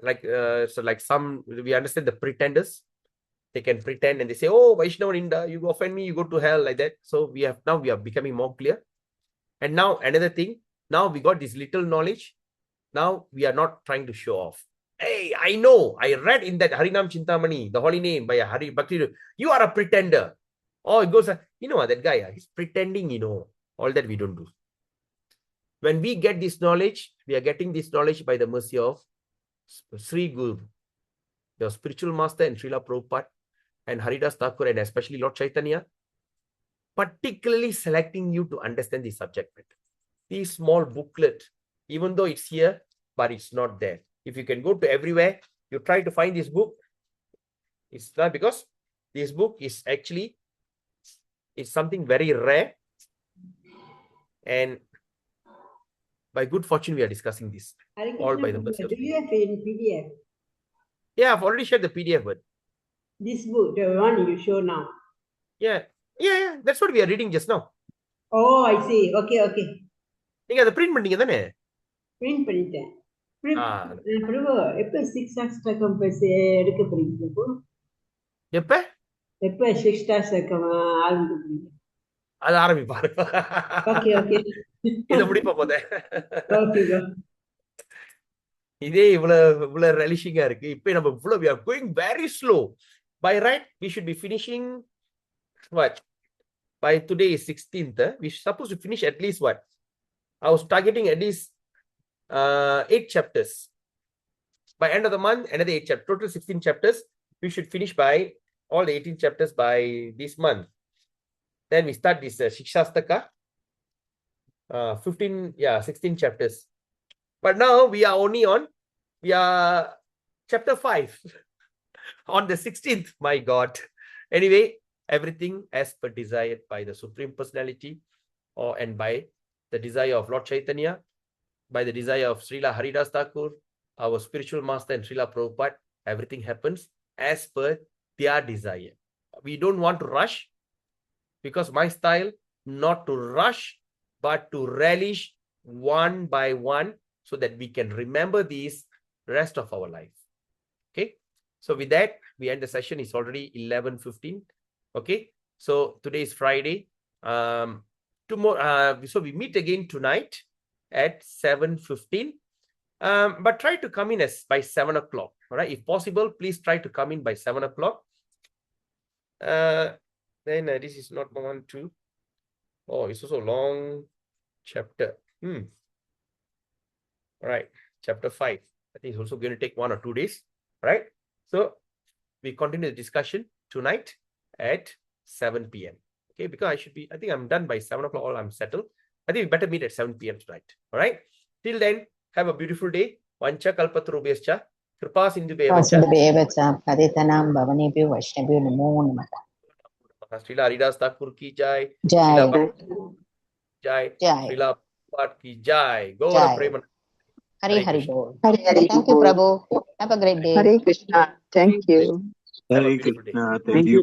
[SPEAKER 1] Like some, we understand the pretenders. They can pretend and they say, oh, Vaishnava Ninda, you offend me, you go to hell, like that. So we are becoming more clear. And now another thing, now we got this little knowledge. Now we are not trying to show off. Hey, I know, I read in that Harinam Cintamani, the holy name by Hari Bhakti, you are a pretender. Oh, it goes, that guy, he's pretending, all that we don't do. When we get this knowledge, we are getting this knowledge by the mercy of Sri Guru, your spiritual master, and Srila Prabhupada, and Haridas Thakur, and especially Lord Chaitanya, particularly selecting you to understand the subject matter. This small booklet, even though it's here, but it's not there. If you can go to everywhere, you try to find this book, it's not, because this book is actually, it's something very rare, and by good fortune, we are discussing this. All by the mercy of
[SPEAKER 5] Do you have in PDF?
[SPEAKER 1] Yeah, I've already shared the PDF, but
[SPEAKER 5] This book, the one you show now.
[SPEAKER 1] yeah, that's what we are reading just now.
[SPEAKER 5] Oh, I see. Okay.
[SPEAKER 1] நீங்க அதை print பண்ணீங்க தானே?
[SPEAKER 5] Print பண்ணிட்டேன். பிரபு, எப்ப 6 அஷ்டகம் எடுக்க போறீங்க பிரபு?
[SPEAKER 1] எப்ப
[SPEAKER 5] 6 அஷ்டகம் ஆரம்பிக்க போறீங்க?
[SPEAKER 1] அது ஆரம்பிப்பாரு.
[SPEAKER 5] Okay.
[SPEAKER 1] இதை முடிப்ப போதே.
[SPEAKER 5] Okay.
[SPEAKER 1] இதே இவ்வளவு ரெலிஷிங்கா இருக்கு. இப்ப நம்ம we are going very slow. By right, we should be finishing what? By today is 16th. We're supposed to finish at least what? I was targeting at least 8 chapters. By end of the month, another 8 chapters. Total 16 chapters. We should finish by all the 18 chapters by this month. Then we start this Shikshastaka. 16 chapters. But now we are only on, chapter 5 on the 16th. My God. Anyway, everything as per desired by the Supreme Personality and by the desire of Lord Chaitanya, by the desire of Srila Haridas Thakur, our spiritual master, and Srila Prabhupada. Everything happens as per their desire. We don't want to rush, because my style, not to rush, but to relish one by one, so that we can remember these rest of our life. Okay. So with that, we end the session. It's already 11:15. Okay. So today is Friday. Tomorrow, so we meet again tonight at 7:15. But try to come in by 7 o'clock. All right. If possible, please try to come in by 7 o'clock. Then this is not 1, 2. Oh, it's also a long chapter. All right. Chapter 5. I think it's also going to take 1 or 2 days. Right. So we continue the discussion tonight at 7 p.m. Okay. Because I think I'm done by 7 o'clock. All I'm settled. I think we better meet at 7 p.m. tonight. All right. Till then, have a beautiful day. Vancha kalpatarubhyascha kripa sindhubhyeva
[SPEAKER 7] Paditanam Bhavanipi Vaishnavyo Namo Namaha.
[SPEAKER 1] Srila Haridas Thakur ki jai.
[SPEAKER 7] Jai.
[SPEAKER 1] Srila Jai.
[SPEAKER 7] Jai.
[SPEAKER 1] Srila Prabhupada ki jai. Gaura Preman.
[SPEAKER 7] Hari Hari Bol.
[SPEAKER 6] Hari Hari
[SPEAKER 7] Thank you,
[SPEAKER 6] Bol.
[SPEAKER 7] Prabhu. Have a great day.
[SPEAKER 6] Hare Krishna. Thank you.
[SPEAKER 3] Hare
[SPEAKER 1] Beautiful day.
[SPEAKER 3] Krishna. Thank you.